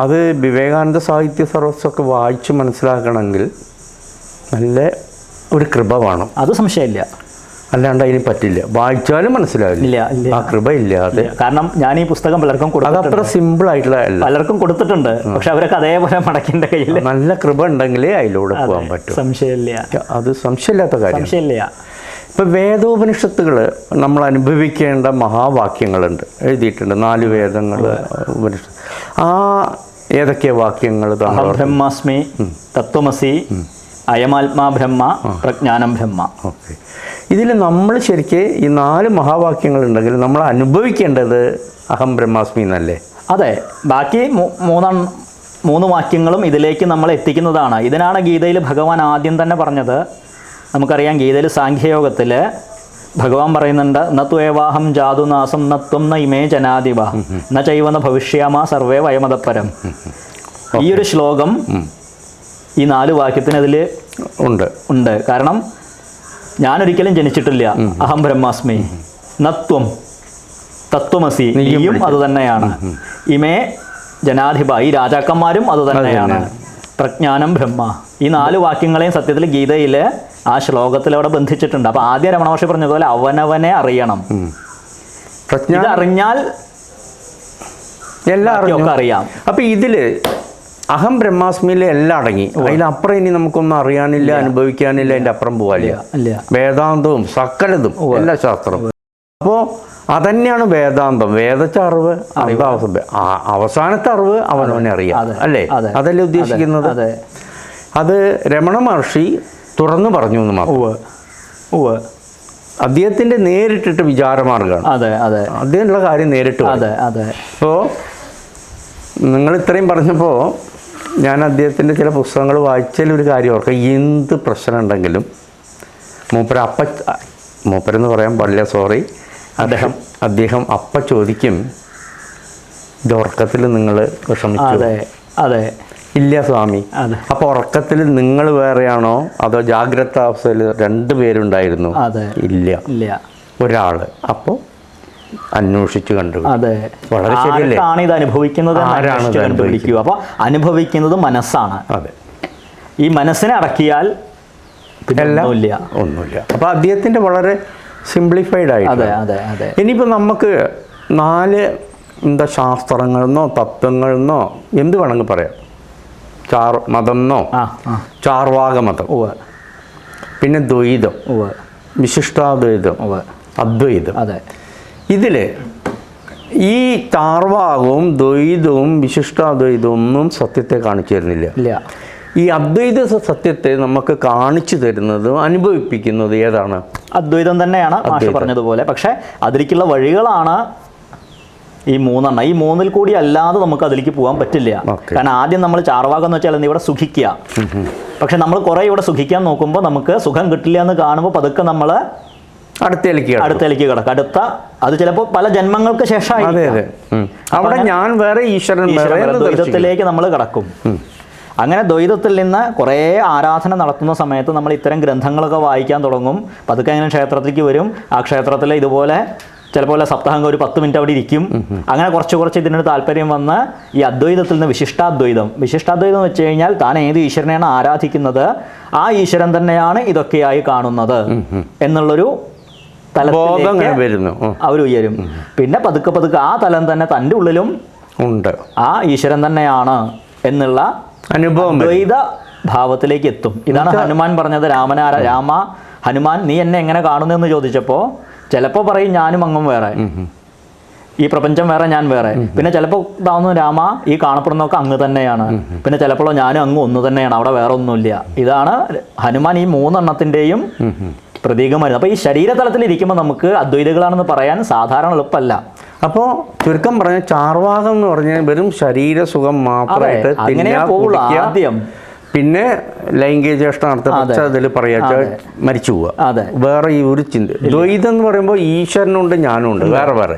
അത് വിവേകാനന്ദ സാഹിത്യ സർവസ്വമൊക്കെ വായിച്ച് മനസ്സിലാക്കണമെങ്കിൽ നല്ല ഒരു കൃപ വേണം. അത് സംശയമില്ല. അല്ലാണ്ട് അതിന് പറ്റില്ല, വായിച്ചാലും മനസ്സിലാവില്ല ആ കൃപ ഇല്ലാതെ. കാരണം ഞാൻ ഈ പുസ്തകം പലർക്കും അത്ര സിമ്പിൾ ആയിട്ടുള്ള പലർക്കും കൊടുത്തിട്ടുണ്ട്, പക്ഷെ അവരൊക്കെ അതേപോലെ മടക്കിൻ്റെ കയ്യിൽ നല്ല കൃപ ഉണ്ടെങ്കിലേ അതിലൂടെ പോകാൻ പറ്റും. സംശയമില്ല, അത് സംശയമില്ലാത്ത കാര്യം. സംശയമില്ല. ഇപ്പം വേദോപനിഷത്തുകൾ നമ്മൾ അനുഭവിക്കേണ്ട മഹാവാക്യങ്ങളുണ്ട്, എഴുതിയിട്ടുണ്ട്. 4 വേദങ്ങൾ, ഉപനിഷത്ത്. ആ ഏതൊക്കെയാ വാക്യങ്ങൾ? ബ്രഹ്മാസ്മി, തത്വമസി, അയമാത്മാ ബ്രഹ്മ, പ്രജ്ഞാനം ബ്രഹ്മ. ഓക്കെ. ഇതിൽ നമ്മൾ ശരിക്ക് ഈ 4 മഹാവാക്യങ്ങളുണ്ടെങ്കിൽ നമ്മൾ അനുഭവിക്കേണ്ടത് അഹം ബ്രഹ്മാസ്മി എന്നല്ലേ? അതെ. ബാക്കി 3 വാക്യങ്ങളും ഇതിലേക്ക് നമ്മൾ എത്തിക്കുന്നതാണ്. ഇതിനാണ് ഗീതയിൽ ഭഗവാൻ ആദ്യം തന്നെ പറഞ്ഞത്. നമുക്കറിയാം, ഗീതയിൽ സാഖ്യയോഗത്തിൽ ഭഗവാൻ പറയുന്നുണ്ട്, നത്വേവാഹം ജാതുനാസം നത്വം ന ഇമേ ജനാദിവ ന ചൈവന ഭവിഷ്യാമ സർവേ വയമതപരം. ഈ ഒരു ശ്ലോകം ഈ 4 വാക്യത്തിന് അതിൽ ഉണ്ട്. കാരണം ഞാനൊരിക്കലും ജനിച്ചിട്ടില്ല, അഹം ബ്രഹ്മാസ്മി, നത്വം തത്വമസി, നീയും അത് തന്നെയാണ്, ഇമേ ജനാധിപ, ഈ രാജാക്കന്മാരും അത് തന്നെയാണ്, പ്രജ്ഞാനം ബ്രഹ്മ. ഈ 4 വാക്യങ്ങളെയും സത്യത്തിൽ ഗീതയിൽ ആ ശ്ലോകത്തിലൂടെ ബന്ധിച്ചിട്ടുണ്ട്. അപ്പോൾ ആദ്യം രമണ മഹർഷി പറഞ്ഞതുപോലെ അവനവനെ അറിയണം. അറിഞ്ഞാൽ എല്ലാം അറിയാം. അപ്പം ഇതിൽ അഹം ബ്രഹ്മാസ്മിയിൽ എല്ലാം അടങ്ങി. അതിലപ്പുറം ഇനി നമുക്കൊന്നും അറിയാനില്ല, അനുഭവിക്കാനില്ല, അതിൻ്റെ അപ്പുറം പോകാനില്ല. വേദാന്തവും സകലതും എല്ലാ ശാസ്ത്രവും. അപ്പോൾ അതന്നെയാണ് വേദാന്തം. വേദച്ച അറിവ്, അവസാനത്തെ അറിവ് അവനവനെ അറിയാം, അല്ലേ? അതല്ലേ ഉദ്ദേശിക്കുന്നത്? അത് രമണ മഹർഷി തുറന്നു പറഞ്ഞു എന്ന് മാത്രം. അദ്ദേഹത്തിൻ്റെ നേരിട്ടിട്ട് വിചാരമാർഗമാണ്. അദ്ദേഹമുള്ള കാര്യം നേരിട്ട്. അപ്പോൾ നിങ്ങൾ ഇത്രയും പറഞ്ഞപ്പോൾ ഞാൻ അദ്ദേഹത്തിൻ്റെ ചില പുസ്തകങ്ങൾ വായിച്ചതിലൊരു കാര്യം ഓർക്കാം. എന്ത് പ്രശ്നം ഉണ്ടെങ്കിലും മൂപ്പരെന്ന് പറയാൻ പാടില്ല, സോറി, അദ്ദേഹം ചോദിക്കും, ഇത് ഉറക്കത്തിൽ നിങ്ങൾ വിഷമിച്ചു? ഇല്ല സ്വാമി. അപ്പോൾ ഉറക്കത്തിൽ നിങ്ങൾ വേറെയാണോ അതോ ജാഗ്രത അവസ്ഥയിൽ 2 പേരുണ്ടായിരുന്നു? ഇല്ല, ഒരാൾ. അപ്പോൾ അന്വേഷിച്ചു കണ്ടു. വളരെ ശരിയല്ലേ? ഇത് അനുഭവിക്കുന്നത് അപ്പോൾ അനുഭവിക്കുന്നത് മനസ്സാണ്. ഈ മനസ്സിനെ അടക്കിയാൽ ഒന്നുമില്ല. അപ്പോൾ അദ്ദേഹത്തിൻ്റെ വളരെ സിംപ്ലിഫൈഡ് ആയിട്ട്. ഇനിയിപ്പോൾ നമുക്ക് 4 ശാസ്ത്രങ്ങളെന്നോ തത്വങ്ങളെന്നോ എന്ത് വേണമെങ്കിൽ പറയാം. മതം എന്നോ, ചാർവാക മതം, പിന്നെ ദ്വൈതം, വിശിഷ്ടാദ്വൈതം, അദ്വൈതം. ഇതിൽ ഈ ചാർവാകവും ദ്വൈതവും വിശിഷ്ടാദ്വൈതവും ഒന്നും സത്യത്തെ കാണിച്ചു തരുന്നില്ല. ഈ അദ്വൈത സത്യത്തെ നമുക്ക് കാണിച്ചു തരുന്നതും അനുഭവിപ്പിക്കുന്നത് ഏതാണ്? അദ്വൈതം തന്നെയാണ് പറഞ്ഞതുപോലെ. പക്ഷേ അതിലേക്കുള്ള വഴികളാണ് ഈ 3. ഈ 3-ൽ കൂടി അല്ലാതെ നമുക്ക് അതിലേക്ക് പോകാൻ പറ്റില്ല. കാരണം ആദ്യം നമ്മൾ ചാർവാകം എന്ന് വെച്ചാൽ ഇവിടെ സുഖിക്കുക. പക്ഷെ നമ്മൾ കുറേ ഇവിടെ സുഖിക്കാൻ നോക്കുമ്പോൾ നമുക്ക് സുഖം കിട്ടില്ല എന്ന് കാണുമ്പോൾ പതുക്കെ നമ്മൾ അടുത്തേക്ക് കിടക്കും. അത് ചിലപ്പോൾ പല ജന്മങ്ങൾക്ക് ശേഷമായി അവിടെ ഞാൻ വേറെ ഈശ്വരൻ ദ്വൈതത്തിലേക്ക് നമ്മൾ കിടക്കും. അങ്ങനെ ദ്വൈതത്തിൽ നിന്ന് കുറേ ആരാധന നടത്തുന്ന സമയത്ത് നമ്മൾ ഇത്തരം ഗ്രന്ഥങ്ങളൊക്കെ വായിക്കാൻ തുടങ്ങും. പതുക്കെ അങ്ങനെ ക്ഷേത്രത്തിലേക്ക് വരും. ആ ക്ഷേത്രത്തിൽ ഇതുപോലെ ചിലപ്പോൾ സപ്താഹം ഒരു 10 മിനിറ്റ് അവിടെ ഇരിക്കും. അങ്ങനെ കുറച്ച് ഇതിനൊരു താല്പര്യം വന്ന് ഈ അദ്വൈതത്തിൽ നിന്ന് വിശിഷ്ടാദ്വൈതം എന്ന് വെച്ച് കഴിഞ്ഞാൽ താൻ ഏത് ഈശ്വരനെയാണ് ആരാധിക്കുന്നത് ആ ഈശ്വരൻ തന്നെയാണ് ഇതൊക്കെയായി കാണുന്നത് എന്നുള്ളൊരു അവർ ഉയരും. പിന്നെ പതുക്കെ ആ തലം തന്നെ തൻ്റെ ഉള്ളിലും ഉണ്ട്, ആ ഈശ്വരൻ തന്നെയാണ് എന്നുള്ള അനുഭവം ദ്വൈത ഭാവത്തിലേക്ക് എത്തും. ഇതാണ് ഹനുമാൻ പറഞ്ഞത്. രാമ ഹനുമാൻ നീ എന്നെ എങ്ങനെ കാണുന്നു എന്ന് ചോദിച്ചപ്പോൾ ചിലപ്പോൾ പറയും ഞാനും അങ്ങും വേറെ, ഈ പ്രപഞ്ചം വേറെ ഞാൻ വേറെ. പിന്നെ ചിലപ്പോൾ ഇതാവുന്നു രാമ ഈ കാണപ്പെടുന്നതൊക്കെ അങ്ങ് തന്നെയാണ്. പിന്നെ ചിലപ്പോൾ ഞാനും അങ്ങ് ഒന്ന് തന്നെയാണ്, അവിടെ വേറെ ഒന്നുമില്ല. ഇതാണ് ഹനുമാൻ ഈ 3 എണ്ണത്തിൻ്റെയും പ്രതീകമായിരുന്നു. അപ്പോൾ ഈ ശരീരതലത്തിൽ ഇരിക്കുമ്പോൾ നമുക്ക് അദ്വൈതികളാണെന്ന് പറയാൻ സാധാരണ എളുപ്പമല്ല. അപ്പോൾ ചുരുക്കം പറഞ്ഞ ചാർവാകം എന്ന് പറഞ്ഞാൽ വെറും ശരീരസുഖം മാത്രമായിട്ട് അങ്ങനെ പോകുള്ളൂ ആദ്യം. പിന്നെ ലൈംഗിക ജ്യേഷ്ഠ നടത്തിൽ പറയാ മരിച്ചു പോവുക. വേറെ ഈ ഒരു ചിന്ത. ദ്വൈതം എന്ന് പറയുമ്പോൾ ഈശ്വരനുണ്ട് ഞാനുണ്ട് വേറെ വേറെ.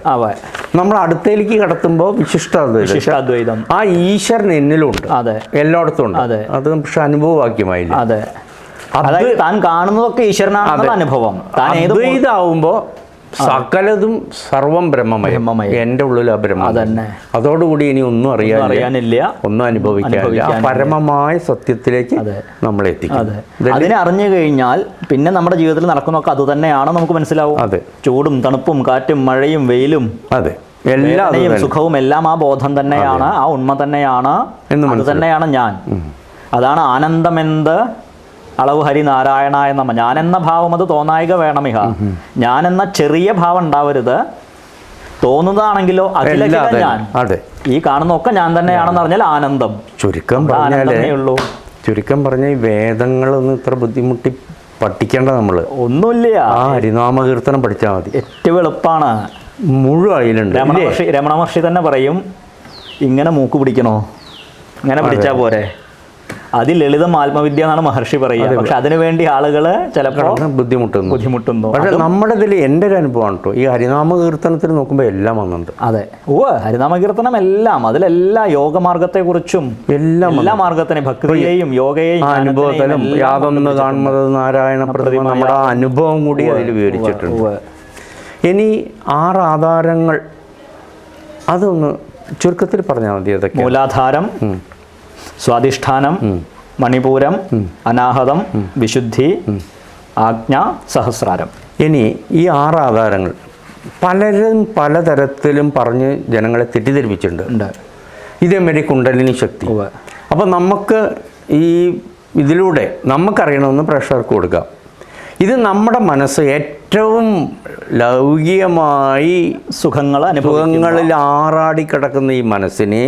നമ്മൾ അടുത്തേക്ക് കടത്തുമ്പോൾ വിശിഷ്ടാദ്വൈതം, ആ ഈശ്വരൻ എന്നിലുണ്ട്, എല്ലായിടത്തും ഉണ്ട്. അത് പക്ഷെ അനുഭവവാക്യമായില്ല. താൻ കാണുന്നതൊക്കെ ഈശ്വരനാണെന്നുള്ള അനുഭവം. അദ്വൈതാവുമ്പോ സകലതും സർവം ബ്രഹ്മമയം, എന്റെ ഉള്ളിൽ ആ ബ്രഹ്മം തന്നെ. അതോടുകൂടി ഇനി ഒന്നും അറിയാനില്ല, ഒന്നും അനുഭവിക്കാനില്ല. പരമമായ സത്യത്തിലേക്ക് നമ്മൾ എത്തിക്കും. അതിനെ അറിഞ്ഞു കഴിഞ്ഞാൽ പിന്നെ നമ്മുടെ ജീവിതത്തിൽ നടക്കുന്നതൊക്കെ അത് തന്നെയാണ് നമുക്ക് മനസ്സിലാവും. ചൂടും തണുപ്പും കാറ്റും മഴയും വെയിലും എല്ലാം സുഖവും എല്ലാം ആ ബോധം തന്നെയാണ്, ആ ഉണ്മ തന്നെയാണ്, അത് തന്നെയാണ് ഞാൻ. അതാണ് ആനന്ദമെന്ത് അളവ് ഹരി നാരായണായ നമ. ഞാനെന്ന ഭാവം അത് തോന്നായിക വേണമിഹ. ഞാനെന്ന ചെറിയ ഭാവം ഉണ്ടാവരുത്. തോന്നുന്നതാണെങ്കിലോ അഖില ഞാൻ, ഈ കാണുന്നൊക്കെ ഞാൻ തന്നെയാണെന്ന് പറഞ്ഞാൽ ആനന്ദം. ചുരുക്കം പറഞ്ഞ ഈ വേദങ്ങളൊന്നും ഇത്ര ബുദ്ധിമുട്ടി പഠിക്കേണ്ട നമ്മൾ ഒന്നുമില്ല. ആ ഹരിനാമകീർത്തനം പഠിച്ചാൽ മതി, ഏറ്റവും എളുപ്പമാണ്. മുഴുവൻ അതിലുണ്ട്. രമണ മഹർഷി തന്നെ പറയും, ഇങ്ങനെ മൂക്ക് പിടിക്കണോ, ഇങ്ങനെ പിടിച്ചാൽ പോരെ. അതിലളിതം ആത്മവിദ്യ എന്നാണ് മഹർഷി പറയുക. പക്ഷെ അതിനുവേണ്ടി ആളുകൾ ചിലപ്പോൾ ബുദ്ധിമുട്ടുന്നു. പക്ഷെ നമ്മുടെ ഇതിൽ എൻ്റെ ഒരു അനുഭവമാണ് കേട്ടോ, ഈ ഹരിനാമകീർത്തനത്തിൽ നോക്കുമ്പോൾ എല്ലാം വന്നുണ്ട്. ഹരിനാമകീർത്തനം എല്ലാം, അതിലെല്ലാം യോഗമാർഗത്തെക്കുറിച്ചും എല്ലാ മാർഗത്തിനെ, ഭക്തിയെയും യോഗയെയും അനുഭവത്തിലും യാതൊന്ന് കാണുന്നത് നാരായണ പ്രതിമ, നമ്മുടെ ആ അനുഭവം കൂടി അതിൽ വിവരിച്ചിട്ടുണ്ട്. ഇനി 6 ആധാരങ്ങൾ അതൊന്ന് ചുരുക്കത്തിൽ പറഞ്ഞാൽ മതി. അതൊക്കെ മൂലാധാരം, സ്വാധിഷ്ഠാനം, മണിപൂരം, അനാഹതം, വിശുദ്ധി, ആജ്ഞ, സഹസ്രാരം. ഇനി ഈ 6 ആധാരങ്ങൾ പലരും പലതരത്തിലും പറഞ്ഞ് ജനങ്ങളെ തെറ്റിദ്ധരിപ്പിച്ചിട്ടുണ്ട്. ഇതേമാതിരി കുണ്ടലിനി ശക്തി. അപ്പം നമുക്ക് ഈ ഇതിലൂടെ നമുക്കറിയണമെന്ന് പ്രേക്ഷകർക്ക് കൊടുക്കാം. ഇത് നമ്മുടെ മനസ്സ് ഏറ്റവും ലൗകികമായി സുഖങ്ങളിൽ ആറാടി കിടക്കുന്ന ഈ മനസ്സിനെ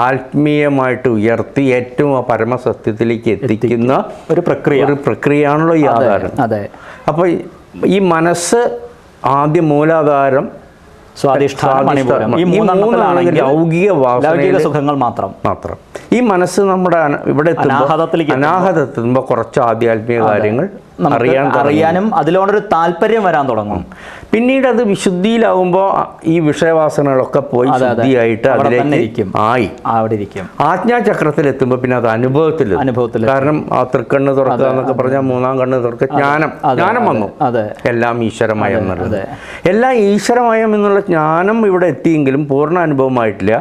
ആത്മീയമായിട്ട് ഉയർത്തി ഏറ്റവും ആ പരമസത്യത്തിലേക്ക് എത്തിക്കുന്ന ഒരു പ്രക്രിയയാണല്ലോ ഈ ആധാരം. അപ്പോൾ ഈ മനസ്സ് ആദ്യം മൂലാധാരം, സ്വാധിഷ്ഠാനം, ഈ 3 ലൗകിക സുഖങ്ങൾ മാത്രം. ഈ മനസ്സ് നമ്മുടെ ഇവിടെ അനാഹതത്തെത്തുമ്പോൾ കുറച്ച് ആധ്യാത്മിക കാര്യങ്ങൾ അറിയാനും അതിലോടൊരു താല്പര്യം വരാൻ തുടങ്ങും. പിന്നീട് അത് വിശുദ്ധിയിലാവുമ്പോൾ ഈ വിഷയവാസനകളൊക്കെ പോയി ശുദ്ധിയായിട്ട് അതിലേക്ക് അവിടെ ഇരിക്കും. ആജ്ഞാചക്രത്തിൽ എത്തുമ്പോൾ പിന്നെ അത് അനുഭവത്തിൽ. കാരണം ആ തൃക്കണ്ണ് തുറക്കുക എന്നൊക്കെ പറഞ്ഞാൽ 3-ാം കണ്ണ് തുറക്കുക, ജ്ഞാനം വന്നു. എല്ലാം ഈശ്വരമയം എന്നുള്ളത്, എല്ലാം ഈശ്വരമയം എന്നുള്ള ജ്ഞാനം ഇവിടെ എത്തിയെങ്കിലും പൂർണ്ണ അനുഭവമായിട്ടില്ല.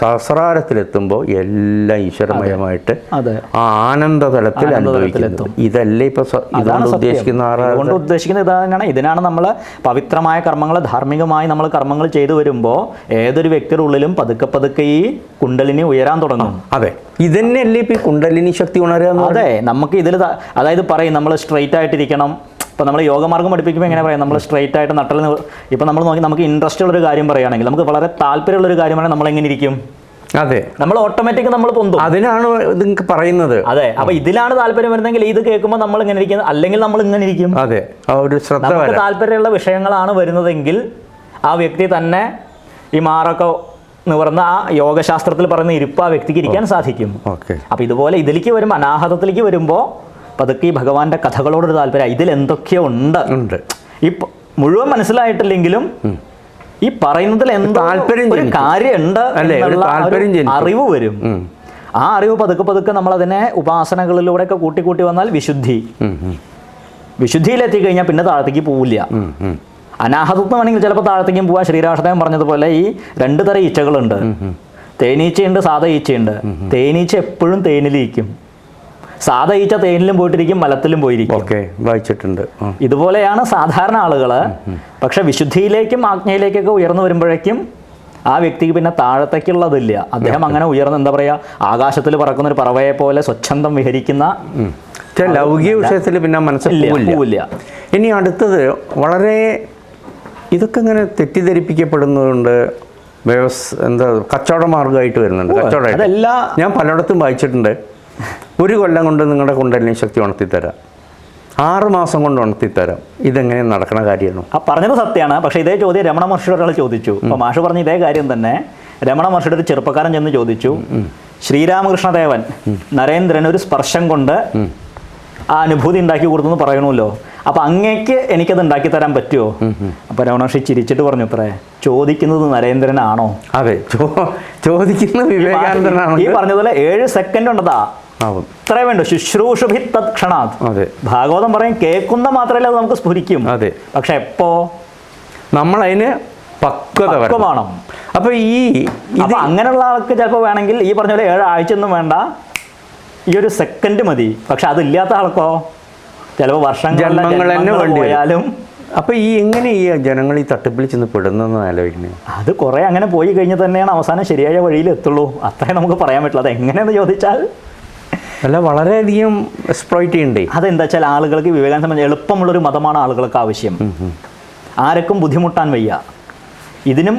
സഹസ്രാരത്തിലെത്തുമ്പോൾ എല്ലാം ഈശ്വരമയമായിട്ട് ആനന്ദതലത്തിൽ അനുഭവിക്കുന്നത്. ഇതല്ലേ ഇപ്പൊ ഉദ്ദേശിക്കുന്ന ഇതാണ്. ഇതിനാണ് നമ്മൾ പവിത്രമായ കർമ്മങ്ങൾ, ധാർമ്മികമായി നമ്മൾ കർമ്മങ്ങൾ ചെയ്തു വരുമ്പോൾ ഏതൊരു വ്യക്തിയുടെ ഉള്ളിലും പതുക്കെ ഈ കുണ്ടലിനി ഉയരാൻ തുടങ്ങും. ഇതന്നെയല്ലേ ഇപ്പൊ കുണ്ടലിനി ശക്തി ഉണരുക. നമുക്ക് ഇതിൽ അതായത് പറയും നമ്മൾ സ്ട്രെയിറ്റ് ആയിട്ടിരിക്കണം. ഇപ്പോൾ നമ്മൾ യോഗമാർഗ്ഗം പഠിപ്പിക്കുമ്പോൾ എങ്ങനെ പറയാം, നമ്മൾ സ്ട്രെയിറ്റ് ആയിട്ട് നട്ടൽ. ഇപ്പോൾ നമ്മൾ നോക്കി നമുക്ക് ഇൻട്രസ്റ്റ് ഉള്ളൊരു കാര്യം പറയുകയാണെങ്കിൽ, നമുക്ക് വളരെ താല്പര്യമുള്ളൊരു കാര്യമാണെങ്കിൽ നമ്മൾ എങ്ങനെ ഇരിക്കും? നമ്മൾ ഓട്ടോമാറ്റിക് നമ്മൾ പൊന്തും. അതിനാണ് ഇത് പറയുന്നത്. അപ്പൊ ഇതിലാണ് താല്പര്യം വരുന്നെങ്കിൽ ഇത് കേൾക്കുമ്പോൾ നമ്മൾ ഇങ്ങനെ ഇരിക്കും, അല്ലെങ്കിൽ നമ്മൾ ഇങ്ങനെ ഇരിക്കും. നമുക്ക് താല്പര്യമുള്ള വിഷയങ്ങളാണ് വരുന്നതെങ്കിൽ ആ വ്യക്തി തന്നെ ഈ മാറൊക്കെ നിവർന്ന ആ യോഗശാസ്ത്രത്തിൽ പറയുന്ന ഇരിപ്പ് ആ വ്യക്തിക്ക് ഇരിക്കാൻ സാധിക്കും. അപ്പൊ ഇതുപോലെ ഇതിലേക്ക് വരുമ്പോൾ, അനാഹതത്തിലേക്ക് വരുമ്പോൾ പതുക്കെ ഈ ഭഗവാന്റെ കഥകളോടൊരു താല്പര്യം, ഇതിൽ എന്തൊക്കെയോ ഉണ്ട്. ഈ മുഴുവൻ മനസ്സിലായിട്ടില്ലെങ്കിലും ഈ പറയുന്നതിൽ എന്തോ കാര്യമുണ്ട്, അറിവ് വരും. ആ അറിവ് പതുക്കെ പതുക്കെ നമ്മളതിനെ ഉപാസനകളിലൂടെയൊക്കെ കൂട്ടി വന്നാൽ വിശുദ്ധിയിലെത്തിക്കഴിഞ്ഞാൽ പിന്നെ താഴത്തേക്ക് പോവില്ല. അനാഹതത്വം വേണമെങ്കിൽ ചിലപ്പോൾ താഴത്തേക്കും പോവാൻ. ശ്രീരാഷ്ട്രദേവൻ പറഞ്ഞതുപോലെ ഈ 2 തരം ഈച്ചകളുണ്ട്. തേനീച്ചയുണ്ട്, സാധാ ഈച്ചയുണ്ട്. തേനീച്ച എപ്പോഴും തേനിലിരിക്കും, സാധാ ഈച്ച തേനിലും പോയിട്ടിരിക്കും, മലത്തിലും പോയിരിക്കും. വായിച്ചിട്ടുണ്ട്. ഇതുപോലെയാണ് സാധാരണ ആളുകൾ. പക്ഷെ വിശുദ്ധിയിലേക്കും ആജ്ഞയിലേക്കൊക്കെ ഉയർന്നു വരുമ്പോഴേക്കും ആ വ്യക്തിക്ക് പിന്നെ താഴത്തേക്കുള്ളതില്ല. അദ്ദേഹം അങ്ങനെ ഉയർന്ന്, എന്താ പറയുക, ആകാശത്തിൽ പറക്കുന്ന ഒരു പറവയെ പോലെ സ്വച്ഛന്തം വിഹരിക്കുന്ന ലൗകിക വിഷയത്തിൽ പിന്നെ മനസ്സിലാവില്ല. ഇനി അടുത്തത് വളരെ ഇതൊക്കെ ഇങ്ങനെ തെറ്റിദ്ധരിപ്പിക്കപ്പെടുന്നതുകൊണ്ട് എന്താ കച്ചവട മാർഗമായിട്ട് വരുന്നുണ്ട്. കച്ചവടമായിട്ട് ഞാൻ പലയിടത്തും വായിച്ചിട്ടുണ്ട്. 1 കൊല്ലം കൊണ്ട് നിങ്ങളുടെ കുണ്ടലിനി ശക്തി ഉണർത്തിത്തരാം, 6 മാസം കൊണ്ട് ഉണർത്തിത്തരാം. ഇതെങ്ങനെ നടക്കണ കാര്യമാണ്? പറഞ്ഞത് സത്യമാണ്. പക്ഷേ ഇതേ ചോദ്യം രമണ മഹർഷിയുടെ ഒരാൾ ചോദിച്ചു. അപ്പോൾ മാഷ് പറഞ്ഞ ഇതേ കാര്യം തന്നെ രമണ മഹർഷിയുടെ ഒരു ചെറുപ്പക്കാരൻ ചെന്ന് ചോദിച്ചു. ശ്രീരാമകൃഷ്ണദേവൻ നരേന്ദ്രൻ ഒരു സ്പർശം കൊണ്ട് ആ അനുഭൂതി ഉണ്ടാക്കി കൊടുത്തെന്ന് പറയണമല്ലോ, അപ്പൊ അങ്ങേക്ക് എനിക്കത് ഉണ്ടാക്കി തരാൻ പറ്റുമോ? അപ്പൊ രമണ മഹർഷി ചിരിച്ചിട്ട് പറഞ്ഞു, അത്രേ, ചോദിക്കുന്നത് നരേന്ദ്രനാണോ? അതെ, ചോദിക്കുന്നത് വിവേകാനന്ദനാണ്. ഈ പറഞ്ഞതുപോലെ 7 സെക്കൻഡ് ഉണ്ടതാ, ഇത്രേ വേണ്ടു. ശുശ്രൂഷഭി തത്ക്ഷണാത്. ഭാഗവതം പറയും, കേൾക്കുന്ന മാത്രമല്ല അത് നമുക്ക് സ്ഫുരിക്കും. പക്ഷെ എപ്പോ നമ്മളതിന് പക്വത വേണം. അപ്പൊ അങ്ങനെയുള്ള ആൾക്ക് ചിലപ്പോൾ വേണമെങ്കിൽ ഈ പറഞ്ഞ പോലെ 7 ആഴ്ചയൊന്നും വേണ്ട, ഈ 1 സെക്കൻഡ് മതി. പക്ഷെ അതില്ലാത്ത ആൾക്കോ ചിലപ്പോൾ വർഷങ്ങൾ പോയാലും. അപ്പൊ എങ്ങനെ ഈ ജനങ്ങൾ ഈ തട്ടിപ്പിൽ ചെന്ന് പെടുന്നെന്ന് ആലോചിക്കുന്നത്? അത് കുറെ അങ്ങനെ പോയി കഴിഞ്ഞാൽ തന്നെയാണ് അവസാനം ശരിയായ വഴിയിൽ എത്തുള്ളൂ. അത്രേ നമുക്ക് പറയാൻ പറ്റില്ല. അത് എങ്ങനെയെന്ന് ചോദിച്ചാൽ അല്ല, വളരെയധികം എക്സ്പ്ലോയിറ്റ് ചെയ്യണ്ടേ. അതെന്താ വെച്ചാൽ ആളുകൾക്ക് വിവേകാനന്ദ സംബന്ധിച്ച് എളുപ്പമുള്ളൊരു മതമാണ് ആളുകൾക്ക് ആവശ്യം. ആർക്കും ബുദ്ധിമുട്ടാൻ വയ്യ. ഇതിനും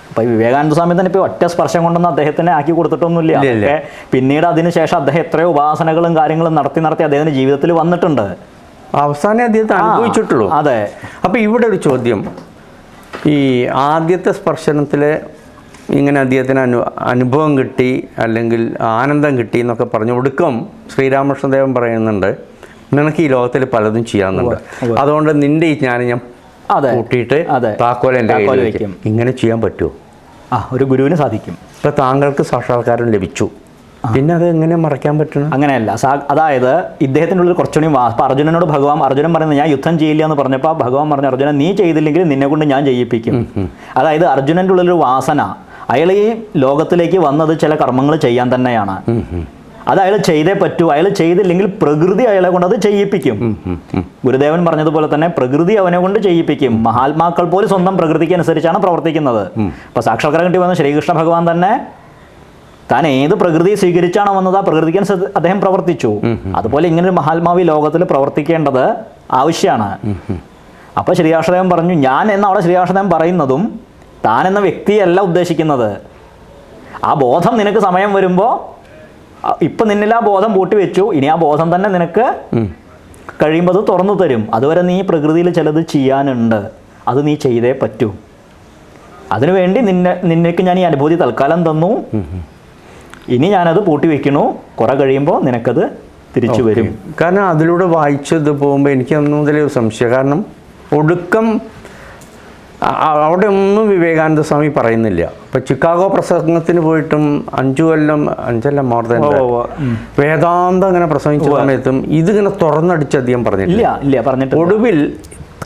ഇപ്പം വിവേകാനന്ദ സ്വാമി തന്നെ ഇപ്പോൾ ഒറ്റ സ്പർശം കൊണ്ടൊന്നും അദ്ദേഹത്തിനെ ആക്കി കൊടുത്തിട്ടൊന്നുമില്ല. അതൊക്കെ പിന്നീട് അതിനുശേഷം അദ്ദേഹം എത്രയോ ഉപാസനകളും കാര്യങ്ങളും നടത്തി അദ്ദേഹത്തിന്റെ ജീവിതത്തിൽ വന്നിട്ടുണ്ട്. അവസാനം അദ്ദേഹത്തെ അനുഭവിച്ചിട്ടുള്ളൂ. അതെ. അപ്പം ഇവിടെ ഒരു ചോദ്യം, ഈ ആദ്യത്തെ സ്പർശനത്തിൽ ഇങ്ങനെ അദ്ദേഹത്തിന് അനുഭവം കിട്ടി, അല്ലെങ്കിൽ ആനന്ദം കിട്ടി എന്നൊക്കെ പറഞ്ഞു ഒടുക്കം ശ്രീരാമകൃഷ്ണദേവൻ പറയുന്നുണ്ട്, നിനക്ക് ഈ ലോകത്തിൽ പലതും ചെയ്യാമെന്നുണ്ട്, അതുകൊണ്ട് നിന്റെ ഈ ജ്ഞാനം ഞാൻ കൂട്ടിയിട്ട് താക്കോൽ എൻ്റെ കയ്യിൽ വയ്ക്കും. ഇങ്ങനെ ചെയ്യാൻ പറ്റുമോ? ഒരു ഗുരുവിന് സാധിക്കും. ഇപ്പം താങ്കൾക്ക് സാക്ഷാത്കാരം ലഭിച്ചു, പിന്നെ അത് എങ്ങനെ മറയ്ക്കാൻ പറ്റണം? അങ്ങനെയല്ല. അതായത് ഇദ്ദേഹത്തിൻ്റെ ഉള്ളിൽ കുറച്ചുകൂടി അപ്പം അർജുനനോട് അർജുനൻ പറയുന്നത്, ഞാൻ യുദ്ധം ചെയ്യില്ല എന്ന് പറഞ്ഞപ്പോൾ ഭഗവാൻ പറഞ്ഞു, അർജുനൻ നീ ചെയ്തില്ലെങ്കിൽ നിന്നെ കൊണ്ട് ഞാൻ ചെയ്യിപ്പിക്കും. അതായത് അർജുനൻ്റെ ഉള്ളിലൊരു വാസന, അയാൾ ഈ ലോകത്തിലേക്ക് വന്നത് ചില കർമ്മങ്ങൾ ചെയ്യാൻ തന്നെയാണ്. അത് അയാൾ ചെയ്തേ പറ്റൂ. അയാൾ ചെയ്തില്ലെങ്കിൽ പ്രകൃതി അയാളെ കൊണ്ട് അത് ചെയ്യിപ്പിക്കും. ഗുരുദേവൻ പറഞ്ഞതുപോലെ തന്നെ പ്രകൃതി അവനെ കൊണ്ട് ചെയ്യിപ്പിക്കും. മഹാത്മാക്കൾ പോലും സ്വന്തം പ്രകൃതിക്ക് അനുസരിച്ചാണ് പ്രവർത്തിക്കുന്നത്. അപ്പൊ സാക്ഷാത്കാരം കിട്ടി വന്ന ശ്രീകൃഷ്ണ ഭഗവാൻ തന്നെ താൻ ഏത് പ്രകൃതി സ്വീകരിച്ചാണോ വന്നത് ആ പ്രകൃതിക്ക് അനുസരിച്ച് അദ്ദേഹം പ്രവർത്തിച്ചു. അതുപോലെ ഇങ്ങനൊരു മഹാത്മാവി ലോകത്തിൽ പ്രവർത്തിക്കേണ്ടത് ആവശ്യമാണ്. അപ്പൊ ശ്രീരാഷ്ട്രദേവൻ പറഞ്ഞു, ഞാൻ എന്ന അവിടെ ശ്രീരാഷ്ട്രദേവൻ പറയുന്നതും താൻ എന്ന വ്യക്തിയല്ല ഉദ്ദേശിക്കുന്നത്. ആ ബോധം നിനക്ക് സമയം വരുമ്പോൾ, ഇപ്പം നിന്നിൽ ആ ബോധം പൂട്ടിവെച്ചു, ഇനി ആ ബോധം തന്നെ നിനക്ക് കഴിയുമ്പോൾ അത് തുറന്നു തരും. അതുവരെ നീ പ്രകൃതിയിൽ ചിലത് ചെയ്യാനുണ്ട്, അത് നീ ചെയ്തേ പറ്റൂ. അതിനുവേണ്ടി നിനക്ക് ഞാൻ ഈ അനുഭൂതി തൽക്കാലം തന്നു, ഇനി ഞാനത് പൂട്ടി വെക്കണു, കുറെ കഴിയുമ്പോൾ നിനക്കത് തിരിച്ചു വരും. കാരണം അതിലൂടെ വായിച്ചത് പോകുമ്പോൾ എനിക്ക് അന്ന് മുതലേ സംശയം. കാരണം ഒടുക്കം അവിടെ ഒന്നും വിവേകാനന്ദ സ്വാമി പറയുന്നില്ല. ഇപ്പം ചിക്കാഗോ പ്രസംഗത്തിന് പോയിട്ടും 5 മോർ ദാൻ വേദാന്തം അങ്ങനെ പ്രസംഗിച്ച സമയത്തും ഇതിങ്ങനെ തുറന്നടിച്ച് അധികം പറഞ്ഞിട്ടില്ല. ഒടുവിൽ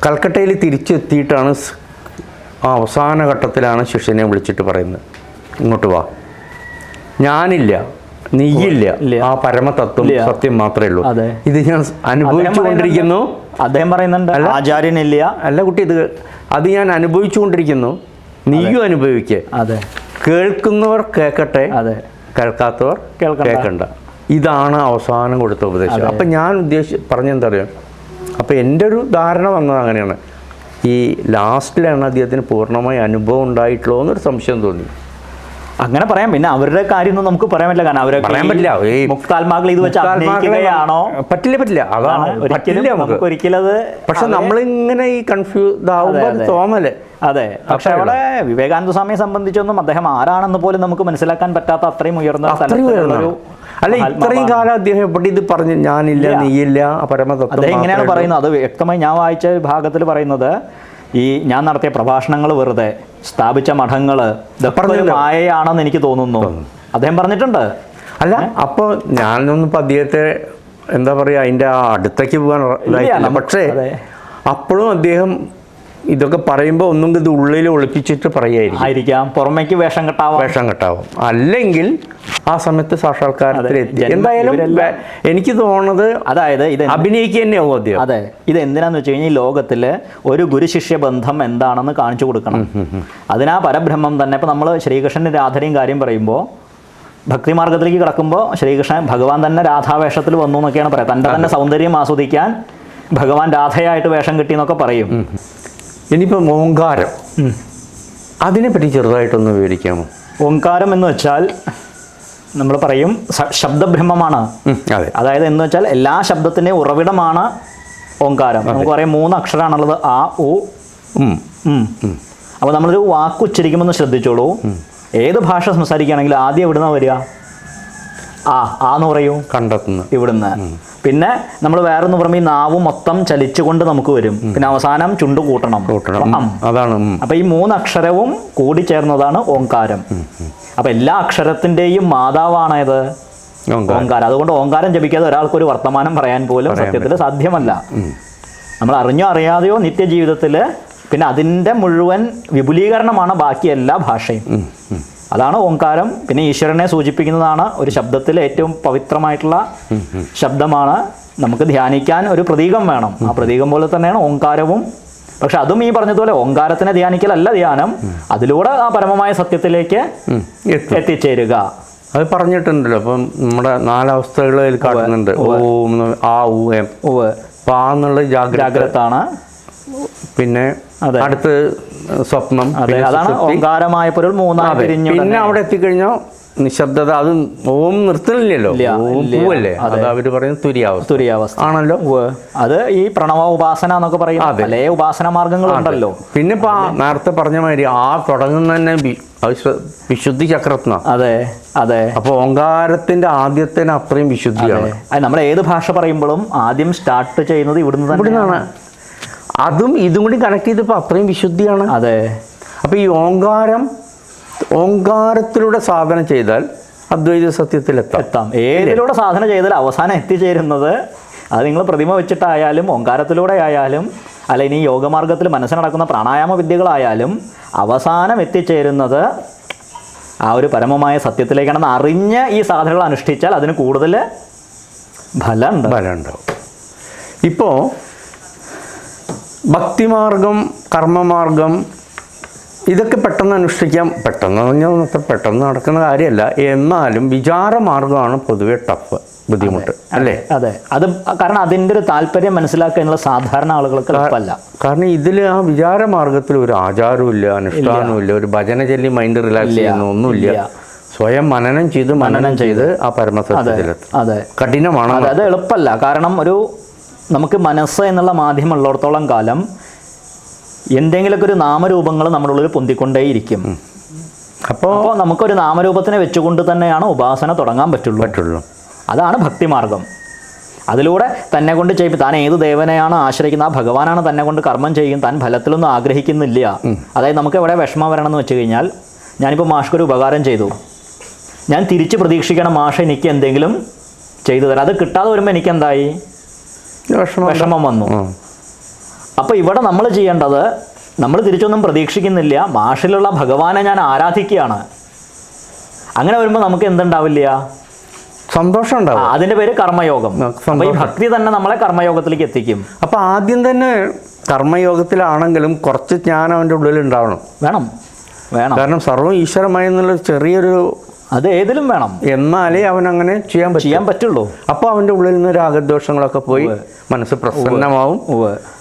കൽക്കട്ടയിൽ തിരിച്ചെത്തിയിട്ടാണ് അവസാന ഘട്ടത്തിലാണ് ശിഷ്യനെ വിളിച്ചിട്ട് പറയുന്നത്, ഇങ്ങോട്ട് വാ, ഞാനില്ല, നീയില്ല, ആ പരമതത്വം സത്യം മാത്രമേ ഉള്ളൂ, ഇത് ഞാൻ അനുഭവിച്ചുകൊണ്ടിരിക്കുന്നു. അദ്ദേഹം പറയുന്നുണ്ട് ആചാര്യനില്ല. അല്ല കുട്ടി, അത് ഞാൻ അനുഭവിച്ചുകൊണ്ടിരിക്കുന്നു, നീയും അനുഭവിക്കേ. കേൾക്കുന്നവർ കേൾക്കട്ടെ, കേൾക്കാത്തവർ കേൾക്കണ്ട. ഇതാണ് അവസാനം കൊടുത്ത ഉപദേശം. അപ്പം ഞാൻ പറഞ്ഞെന്താ അറിയാം, അപ്പം എൻ്റെ ഒരു ധാരണ വന്നത് അങ്ങനെയാണ്. ഈ ലാസ്റ്റിലാണ് അദ്ദേഹത്തിന് പൂർണ്ണമായി അനുഭവം ഉണ്ടായിട്ടുള്ളൂ എന്നൊരു സംശയം തോന്നി. അങ്ങനെ പറയാം. പിന്നെ അവരുടെ കാര്യമൊന്നും നമുക്ക് പറയാൻ പറ്റില്ല. കാരണം അവരെ പറയാൻ പറ്റില്ല. മുക്താത്മാക്കൾ ഇത് വെച്ച് അഭിനയിക്കുകയാണോ? പറ്റില്ല. അതാണ് ഒരിക്കലത്. പക്ഷെ നമ്മളിങ്ങനെ ഈ കൺഫ്യൂസ് ആവുമ്പോൾ തോന്നല്. അതെ. പക്ഷെ അവിടെ വിവേകാനന്ദ സ്വാമിയെ സംബന്ധിച്ചൊന്നും അദ്ദേഹം ആരാണെന്ന് പോലും നമുക്ക് മനസ്സിലാക്കാൻ പറ്റാത്ത അത്രയും ഉയർന്ന അല്ല, ഇത്രയും കാലം അദ്ദേഹം എവിടെ ഇത് പറഞ്ഞു, ഞാനില്ല, നീയില്ല, പരമതത്വം. അദ്ദേഹം ഇങ്ങനെയാണ് പറയുന്നത്. അത് വ്യക്തമായി ഞാൻ വായിച്ച ഭാഗത്തിൽ പറയുന്നത്, ഈ ഞാൻ നടത്തിയ പ്രഭാഷണങ്ങൾ വെറുതെ, സ്ഥാപിച്ച മഠങ്ങൾ മായയാണെന്ന് എനിക്ക് തോന്നുന്നു അദ്ദേഹം പറഞ്ഞിട്ടുണ്ട്. അല്ല, അപ്പോൾ ഞാനൊന്നും അദ്ദേഹത്തെ എന്താ പറയുക അതിൻ്റെ ആ അടുത്തേക്ക് പോകാൻ ഇതായിട്ടില്ല. പക്ഷേ അപ്പോഴും അദ്ദേഹം ഇതൊക്കെ പറയുമ്പോൾ ഒന്നും ഇത് ഉള്ളിൽ ഒളിപ്പിച്ചിട്ട് പറയായിരിക്കാം. പുറമേക്ക് വേഷം കെട്ടാവും. അല്ലെങ്കിൽ ആ സമയത്ത് സാക്ഷാത്കാരത്തിലെത്തി. എന്തായാലും എനിക്ക് തോന്നുന്നത് അതായത് ഇത് അഭിനയിക്കുക തന്നെയാവും അദ്ദേഹം. അതെ, ഇത് എന്തിനാന്ന് വെച്ച് കഴിഞ്ഞാൽ ഈ ലോകത്തില് ഒരു ഗുരു ശിഷ്യ ബന്ധം എന്താണെന്ന് കാണിച്ചു കൊടുക്കണം. അതിനാ പരബ്രഹ്മം തന്നെ. ഇപ്പൊ നമ്മൾ ശ്രീകൃഷ്ണന്റെ രാധയും കാര്യം പറയുമ്പോൾ ഭക്തിമാർഗത്തിലേക്ക് കിടക്കുമ്പോൾ ശ്രീകൃഷ്ണൻ ഭഗവാൻ തന്നെ രാധാവേഷത്തിൽ വന്നു എന്നൊക്കെയാണ് പറയുക. തൻ്റെ തന്നെ സൗന്ദര്യം ആസ്വദിക്കാൻ ഭഗവാൻ രാധയായിട്ട് വേഷം കിട്ടി എന്നൊക്കെ പറയും. ഇനിയിപ്പം ഓങ്കാരം, അതിനെപ്പറ്റി ചെറുതായിട്ടൊന്ന് വിവരിക്കാമോ? ഓങ്കാരം എന്ന് വെച്ചാൽ നമ്മൾ പറയും ശബ്ദബ്രഹ്മമാണ്. അതായത് എന്ന് വെച്ചാൽ എല്ലാ ശബ്ദത്തിൻ്റെയും ഉറവിടമാണ് ഓങ്കാരം. നമുക്ക് പറയാം 3 അക്ഷരമാണുള്ളത്, ആ, ഉ, അപ്പോൾ നമ്മളൊരു വാക്ക് ഉച്ചരിക്കുമ്പോൾ ഒന്ന് ശ്രദ്ധിച്ചോളൂ. ഏത് ഭാഷ സംസാരിക്കുകയാണെങ്കിലും ആദ്യം എവിടുന്നാണ് വരിക? ആ എന്ന് പറയൂ, കണ്ടെത്തുന്നു ഇവിടുന്ന്. പിന്നെ നമ്മൾ വേറൊന്ന് പറയുമ്പോൾ ഈ നാവ് മൊത്തം ചലിച്ചുകൊണ്ട് നമുക്ക് വരും. പിന്നെ അവസാനം ചുണ്ട് കൂട്ടണം. അതാണ്. അപ്പൊ ഈ 3 അക്ഷരവും കൂടി ചേർന്നതാണ് ഓങ്കാരം. അപ്പൊ എല്ലാ അക്ഷരത്തിന്റെയും മാതാവാണേത് ഓങ്കാരം. അതുകൊണ്ട് ഓങ്കാരം ജപിക്കാതെ ഒരാൾക്കൊരു വർത്തമാനം പറയാൻ പോലും സത്യത്തിൽ സാധ്യമല്ല. നമ്മൾ അറിഞ്ഞോ അറിയാതെയോ നിത്യജീവിതത്തിൽ പിന്നെ അതിൻ്റെ മുഴുവൻ വിപുലീകരണമാണ് ബാക്കി എല്ലാ ഭാഷയും. അതാണ് ഓങ്കാരം. പിന്നെ ഈശ്വരനെ സൂചിപ്പിക്കുന്നതാണ്. ഒരു ശബ്ദത്തിൽ ഏറ്റവും പവിത്രമായിട്ടുള്ള ശബ്ദമാണ്. നമുക്ക് ധ്യാനിക്കാൻ ഒരു പ്രതീകം വേണം. ആ പ്രതീകം പോലെ തന്നെയാണ് ഓങ്കാരവും. പക്ഷെ അതും ഈ പറഞ്ഞതുപോലെ ഓങ്കാരത്തിനെ ധ്യാനിക്കലല്ല ധ്യാനം, അതിലൂടെ ആ പരമമായ സത്യത്തിലേക്ക് എത്തിച്ചേരുക. അത് പറഞ്ഞിട്ടുണ്ടല്ലോ. അപ്പം നമ്മുടെ 4 അവസ്ഥകളിൽ കാണുന്നുണ്ട്. ഓം, ആ, ഊ, എം. പാ എന്നുള്ള ജാഗ്രതാണ്. പിന്നെ അടുത്ത് സ്വപ്നം. അതാണ് ഓങ്കാരമായ പൊരുൾ 3 പിരിഞ്ഞു. പിന്നെ അവിടെ എത്തിക്കഴിഞ്ഞാൽ നിശബ്ദത. അത് ഓം നിർത്തണില്ലല്ലോ, ഓം പൂവല്ലേ. അത് അവര് പറയുന്നത് തുര്യാവസ്ഥ ആണല്ലോ. അത് ഈ പ്രണവ ഉപാസന എന്നൊക്കെ പറയുന്നത് പല ഉപാസന മാർഗങ്ങളുണ്ടല്ലോ. പിന്നെ ഇപ്പൊ നേരത്തെ പറഞ്ഞ മാതിരി ആ തുടങ്ങുന്ന തന്നെ വിശുദ്ധി ചക്രത്ന. അതെ. അപ്പൊ ഓങ്കാരത്തിന്റെ ആദ്യത്തിന് അത്രയും വിശുദ്ധിയാണ്. നമ്മൾ ഏത് ഭാഷ പറയുമ്പോഴും ആദ്യം സ്റ്റാർട്ട് ചെയ്യുന്നത് ഇവിടുന്നാണ്. അതും ഇതും കൂടി കണക്ട് ചെയ്തപ്പോൾ അത്രയും വിശുദ്ധിയാണ്. അതെ. അപ്പൊ ഈ ഓങ്കാരത്തിലൂടെ സാധന ചെയ്താൽ അദ്വൈത സത്യത്തിലെത്താം. ഏതിലൂടെ സാധന ചെയ്താൽ അവസാനം എത്തിച്ചേരുന്നത്, അത് നിങ്ങൾ പ്രതിമ വെച്ചിട്ടായാലും ഓങ്കാരത്തിലൂടെ ആയാലും അല്ല ഇനി യോഗമാർഗത്തിൽ മനസ്സിൽ നടക്കുന്ന പ്രാണായാമ വിദ്യകളായാലും അവസാനം എത്തിച്ചേരുന്നത് ആ ഒരു പരമമായ സത്യത്തിലേക്കാണെന്ന് അറിഞ്ഞ് ഈ സാധനകൾ അനുഷ്ഠിച്ചാൽ അതിന് കൂടുതൽ ഫലമുണ്ടാവും. ഇപ്പോൾ ഭക്തിമാർഗം, കർമ്മമാർഗം, ഇതൊക്കെ പെട്ടെന്ന് അനുഷ്ഠിക്കാം. പെട്ടെന്ന് നടക്കുന്ന കാര്യമല്ല. എന്നാലും വിചാരമാർഗമാണ് പൊതുവെ ടഫ്, ബുദ്ധിമുട്ട് അല്ലേ? അതെ. അത് കാരണം അതിൻ്റെ ഒരു താല്പര്യം മനസ്സിലാക്കാനുള്ള സാധാരണ ആളുകൾക്ക് എളുപ്പമല്ല. കാരണം ഇതിൽ ആ വിചാരമാർഗത്തിൽ ഒരു ആചാരവും ഇല്ല, അനുഷ്ഠാനവും ഇല്ല, ഒരു ഭജന ചൊല്ലി മൈൻഡ് റിലാക്സ് ചെയ്യുന്ന ഒന്നുമില്ല. സ്വയം മനനം ചെയ്ത് ആ പരമസത്യത്തിലെത്തും. കഠിനമാണ്. അത് എളുപ്പമല്ല. കാരണം നമുക്ക് മനസ്സ് എന്നുള്ള മാധ്യമം ഉള്ളിടത്തോളം കാലം എന്തെങ്കിലുമൊക്കെ ഒരു നാമരൂപങ്ങൾ നമ്മുടെ ഉള്ളിൽ പൊന്തിക്കൊണ്ടേയിരിക്കും. അപ്പോൾ നമുക്കൊരു നാമരൂപത്തിനെ വെച്ചുകൊണ്ട് തന്നെയാണ് ഉപാസന തുടങ്ങാൻ പറ്റുള്ളൂ. അതാണ് ഭക്തിമാർഗം. അതിലൂടെ തന്നെ കൊണ്ട് ചെയ്യും. താൻ ഏത് ദേവനെയാണ് ആശ്രയിക്കുന്നത്, ആ ഭഗവാനാണ് തന്നെ കൊണ്ട് കർമ്മം ചെയ്യും. താൻ ഫലത്തിലൊന്നും ആഗ്രഹിക്കുന്നില്ല. അതായത് നമുക്ക് എവിടെ വിഷമം വരണമെന്ന് വെച്ച് കഴിഞ്ഞാൽ, ഞാനിപ്പോൾ മാഷ്ക്കൊരു ഉപകാരം ചെയ്തു, ഞാൻ തിരിച്ച് പ്രതീക്ഷിക്കണം മാഷ എനിക്ക് എന്തെങ്കിലും ചെയ്തു തരാം. അത് കിട്ടാതെ വരുമ്പോൾ എനിക്കെന്തായി? വിഷമം വന്നു. അപ്പോൾ ഇവിടെ നമ്മൾ ചെയ്യേണ്ടത്, നമ്മൾ തിരിച്ചൊന്നും പ്രതീക്ഷിക്കുന്നില്ല, മാഷിലുള്ള ഭഗവാനെ ഞാൻ ആരാധിക്കുകയാണ്. അങ്ങനെ വരുമ്പോൾ നമുക്ക് എന്തുണ്ടാവില്ല? സന്തോഷം ഉണ്ടാവും. അതിൻ്റെ പേര് കർമ്മയോഗം. അപ്പോൾ ഈ ഭക്തി തന്നെ നമ്മളെ കർമ്മയോഗത്തിലേക്ക് എത്തിക്കും. അപ്പോൾ ആദ്യം തന്നെ കർമ്മയോഗത്തിലാണെങ്കിലും കുറച്ച് ജ്ഞാനം അവൻ്റെ ഉള്ളിൽ ഉണ്ടാവണം. വേണം. കാരണം സർവ്വം ഈശ്വരമായെന്നുള്ള ചെറിയൊരു അത് ഏതിലും വേണം. എന്നാലേ അവൻ അങ്ങനെ ചെയ്യാൻ പറ്റുള്ളൂ. അപ്പോൾ അവൻ്റെ ഉള്ളിൽ നിന്ന് രാഗദോഷങ്ങളൊക്കെ പോയി മനസ്സ് പ്രസന്നമാവും.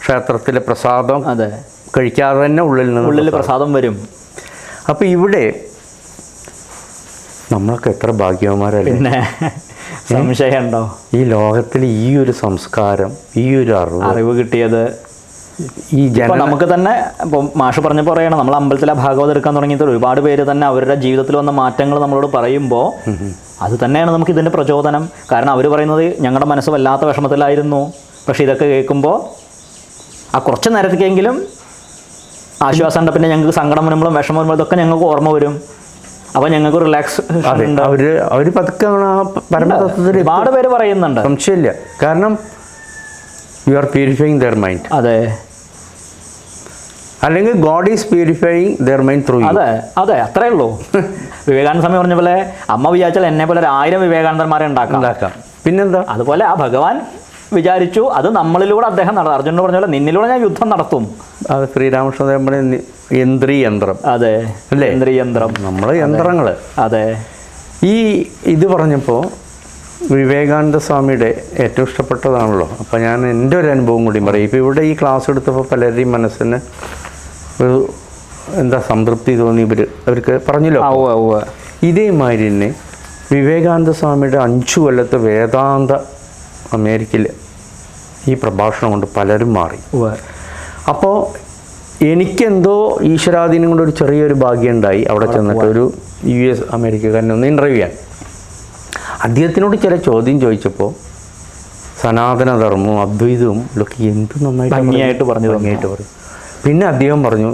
ക്ഷേത്രത്തിലെ പ്രസാദം കഴിക്കാതെ തന്നെ ഉള്ളിൽ പ്രസാദം വരും. അപ്പോൾ ഇവിടെ നമ്മളൊക്കെ എത്ര ഭാഗ്യവന്മാരല്ലേ? പിന്നെ സംശയമുണ്ടോ? ഈ ലോകത്തിൽ ഈ ഒരു സംസ്കാരം, ഈ ഒരു അറിവ് കിട്ടിയത് ഈ നമുക്ക് തന്നെ. ഇപ്പോൾ മാഷ് പറഞ്ഞപ്പോൾ പറയണം, നമ്മൾ അമ്പലത്തിലെ ഭാഗവതം എടുക്കാൻ തുടങ്ങിയിട്ട് ഒരുപാട് പേര് തന്നെ അവരുടെ ജീവിതത്തിൽ വന്ന മാറ്റങ്ങൾ നമ്മളോട് പറയുമ്പോൾ അത് തന്നെയാണ് നമുക്ക് ഇതിൻ്റെ പ്രചോദനം. കാരണം അവർ പറയുന്നത് ഞങ്ങളുടെ മനസ്സ് വല്ലാത്ത വിഷമത്തിലായിരുന്നു, പക്ഷേ ഇതൊക്കെ കേൾക്കുമ്പോൾ ആ കുറച്ച് നേരത്തേക്കെങ്കിലും ആശ്വാസമുണ്ട്. പിന്നെ ഞങ്ങൾക്ക് സങ്കടം വരുമ്പോഴും വിഷമം വരുമ്പോഴും ഇതൊക്കെ ഞങ്ങൾക്ക് ഓർമ്മ വരും. അപ്പൊ ഞങ്ങൾക്ക് റിലാക്സ് അവര് പതുക്കെ ആ പരമതത്വത്തിൽ ഒരുപാട് പേര് പറയുന്നുണ്ട്, സംശയമില്ല. കാരണം you are purifying their mind. അതെ, അല്ലെങ്കിൽ God is purifying their mind through you. അതെ, അത്രേ ഉള്ളൂ. വിവേകാനന്ദ സ്വാമി പറഞ്ഞ പോലെ അമ്മ വിചാരിച്ചാൽ എന്നെ പോലെ 1000 വിവേകാനന്ദന്മാരെ ഉണ്ടാക്കാം. പിന്നെന്താ? അതുപോലെ ആ ഭഗവാൻ വിചാരിച്ചു, അത് നമ്മളിലൂടെ അദ്ദേഹം നടത്തും. അർജുനോട് പറഞ്ഞ പോലെ നിന്നിലൂടെ ഞാൻ യുദ്ധം നടത്തും. അത് ശ്രീരാമകൃഷ്ണ യന്ത്രം. അതെ, അല്ലേ? യന്ത്രം, നമ്മള് യന്ത്രങ്ങള്. അതെ. ഇത് പറഞ്ഞപ്പോൾ വിവേകാനന്ദ സ്വാമിയുടെ ഏറ്റവും ഇഷ്ടപ്പെട്ടതാണല്ലോ. അപ്പം ഞാൻ എൻ്റെ ഒരു അനുഭവം കൂടി പറയും. ഇപ്പോൾ ഇവിടെ ഈ ക്ലാസ് എടുത്തപ്പോൾ പലരുടെയും മനസ്സിന് ഒരു സംതൃപ്തി തോന്നി. അവർക്ക് പറഞ്ഞല്ലോ. ഇതേമാതിരി തന്നെ വിവേകാനന്ദ സ്വാമിയുടെ 5 കൊല്ലത്തെ വേദാന്ത അമേരിക്കയിൽ ഈ പ്രഭാഷണം കൊണ്ട് പലരും മാറി. അപ്പോൾ എനിക്കെന്തോ ഈശ്വരാധീനം കൊണ്ട് ഒരു ചെറിയൊരു ഭാഗ്യം ഉണ്ടായി. അവിടെ ചെന്നിട്ട് ഒരു US അമേരിക്കക്കാരനെ ഒന്ന് ഇൻ്റർവ്യൂ ചെയ്യാൻ. അദ്ദേഹത്തിനോട് ചില ചോദ്യം ചോദിച്ചപ്പോൾ സനാതനധർമ്മവും അദ്വൈതവും ഒക്കെ എന്ത് ഭംഗിയായിട്ട് പറഞ്ഞു. പിന്നെ അദ്ദേഹം പറഞ്ഞു,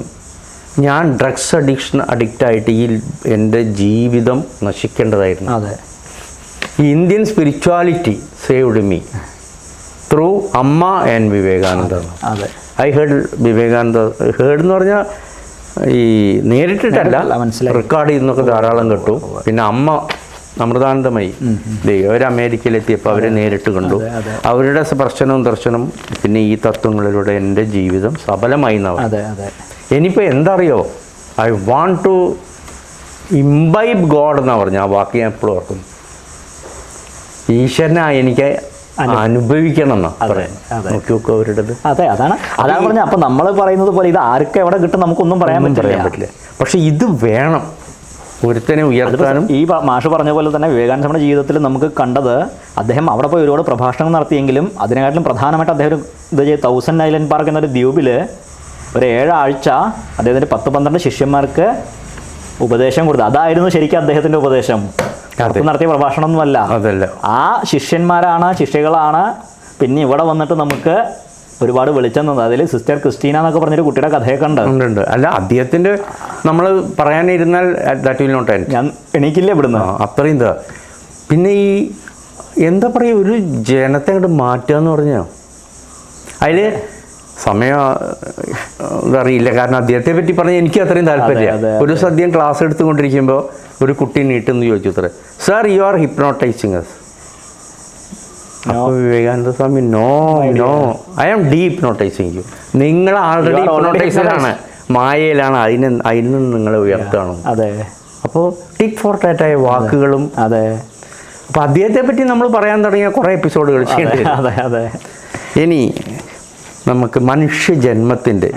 ഞാൻ ഡ്രഗ്സ് അഡിക്റ്റായിട്ട് എൻ്റെ ജീവിതം നശിക്കേണ്ടതായിരുന്നു. അതെ. Indian spirituality saved me through അമ്മ ആൻഡ് വിവേകാനന്ദ. അതെ. I heard Vivekananda. ഹേർഡ് എന്ന് പറഞ്ഞാൽ ഈ നേരിട്ടിട്ടല്ല, റെക്കോർഡ് ചെയ്യുന്നൊക്കെ ധാരാളം കേട്ടു. പിന്നെ അമ്മ അമൃതാനന്ദമയി അവർ അമേരിക്കയിലെത്തിയപ്പോൾ അവരെ നേരിട്ട് കണ്ടു. അവരുടെ സ്പർശനവും ദർശനവും പിന്നെ ഈ തത്വങ്ങളിലൂടെ എൻ്റെ ജീവിതം സഫലമായി എന്നാണ്. ഇനിയിപ്പോൾ എന്തറിയോ, I want to imbibe God എന്നാണ് പറഞ്ഞു. ആ വാക്ക് ഞാൻ എപ്പോഴും ഓർക്കുന്നു. ഈശ്വരനെ എനിക്ക് അനുഭവിക്കണം എന്നാ നോക്കി അവരുടേത്. അതാണ് പറഞ്ഞത്. അപ്പൊ നമ്മൾ പറയുന്നത് പോലെ ഇത് ആർക്ക് എവിടെ കിട്ടും നമുക്കൊന്നും പറയാൻ പറ്റില്ല. പക്ഷെ ഇത് വേണം ഒരുത്തനെ ഉയർത്താനും. ഈ മാഷ് പറഞ്ഞ പോലെ തന്നെ വിവേകാനന്ദയുടെ ജീവിതത്തിൽ നമുക്ക് കണ്ടത്, അദ്ദേഹം അവിടെ പോയി ഒരുപാട് പ്രഭാഷണങ്ങൾ നടത്തിയെങ്കിലും അതിനെക്കാട്ടിലും പ്രധാനമായിട്ട് അദ്ദേഹം ഇത് 1000 ഐലൻഡ് പാർക്ക് എന്നൊരു ദ്വീപിൽ ഒരു 7 ആഴ്ച അദ്ദേഹത്തിൻ്റെ 10-12 ശിഷ്യന്മാർക്ക് ഉപദേശം കൊടുത്തു. അതായിരുന്നു ശരിക്കും അദ്ദേഹത്തിൻ്റെ ഉപദേശം. നടത്തിയ പ്രഭാഷണമൊന്നുമല്ല. ആ ശിഷ്യന്മാരാണ്, ശിഷ്യകളാണ് പിന്നെ ഇവിടെ വന്നിട്ട് നമുക്ക് ഒരുപാട് വെളിച്ചം തന്നത്. അതിൽ സിസ്റ്റർ ക്രിസ്റ്റീന എന്നൊക്കെ പറഞ്ഞൊരു കുട്ടിയുടെ കഥയൊക്കെ ഉണ്ട്. അല്ല, അദ്ദേഹത്തിൻ്റെ നമ്മൾ പറയാനിരുന്നാൽ ഞാൻ എണീക്കില്ല ഇവിടുന്ന്, അത്രയും എന്താ. പിന്നെ ഈ എന്താ പറയുക, ഒരു ജനത്തെ അങ്ങോട്ട് മാറ്റുക എന്ന് പറഞ്ഞാൽ അതിൽ സമയം ഇതറിയില്ല. കാരണം അദ്ദേഹത്തെ പറ്റി പറഞ്ഞാൽ എനിക്ക് അത്രയും താല്പര്യം. ഒരു സദ്യം ക്ലാസ് എടുത്തുകൊണ്ടിരിക്കുമ്പോൾ ഒരു കുട്ടി നീട്ടെന്ന് ചോദിച്ചു, അത്ര sir you are hypnotising us. അപ്പോൾ Vivekananda Swami no I am dehypnotising you. നിങ്ങൾ ആൾറെഡി ഹിപ്നോട്ടൈസറാണ്, മായയിലാണ്, അതിൽ നിന്ന് നിങ്ങളെ ഉയർത്തണം. അപ്പോൾ ടിക് ഫോർ ടാറ്റായ വാക്കുകളും. അപ്പോൾ അദ്ദേഹത്തെ പറ്റി നമ്മൾ പറയാൻ തുടങ്ങിയ കുറേ എപ്പിസോഡുകൾ ചെയ്യേണ്ടി. ഇനി നമുക്ക് മനുഷ്യജന്മത്തിൻ്റെ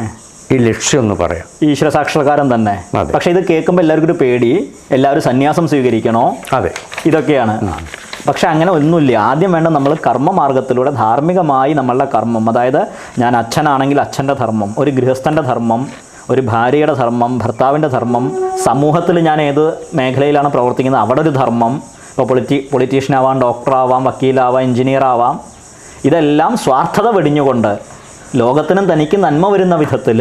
ഈ ലക്ഷ്യം എന്ന് പറയാം. ഈശ്വര സാക്ഷാത്കാരം തന്നെ. പക്ഷെ ഇത് കേൾക്കുമ്പോൾ എല്ലാവർക്കും ഒരു പേടി, എല്ലാവരും സന്യാസം സ്വീകരിക്കണോ, ഇതൊക്കെയാണ്. പക്ഷെ അങ്ങനെ ഒന്നുമില്ല. ആദ്യം വേണ്ട നമ്മൾ കർമ്മമാർഗത്തിലൂടെ ധാർമ്മികമായി നമ്മളുടെ കർമ്മം, അതായത് ഞാൻ അച്ഛനാണെങ്കിൽ അച്ഛൻ്റെ ധർമ്മം, ഒരു ഗൃഹസ്ഥൻ്റെ ധർമ്മം, ഒരു ഭാര്യയുടെ ധർമ്മം, ഭർത്താവിൻ്റെ ധർമ്മം, സമൂഹത്തിൽ ഞാൻ ഏത് മേഖലയിലാണ് പ്രവർത്തിക്കുന്നത് അവിടെ ഒരു ധർമ്മം. ഇപ്പോൾ പൊളിറ്റീഷ്യനാവാം, ഡോക്ടറാവാം, വക്കീലാവാം, എഞ്ചിനീയർ ആവാം. ഇതെല്ലാം സ്വാർത്ഥത വെടിഞ്ഞുകൊണ്ട് ലോകത്തിനും തനിക്ക് നന്മ വരുന്ന വിധത്തിൽ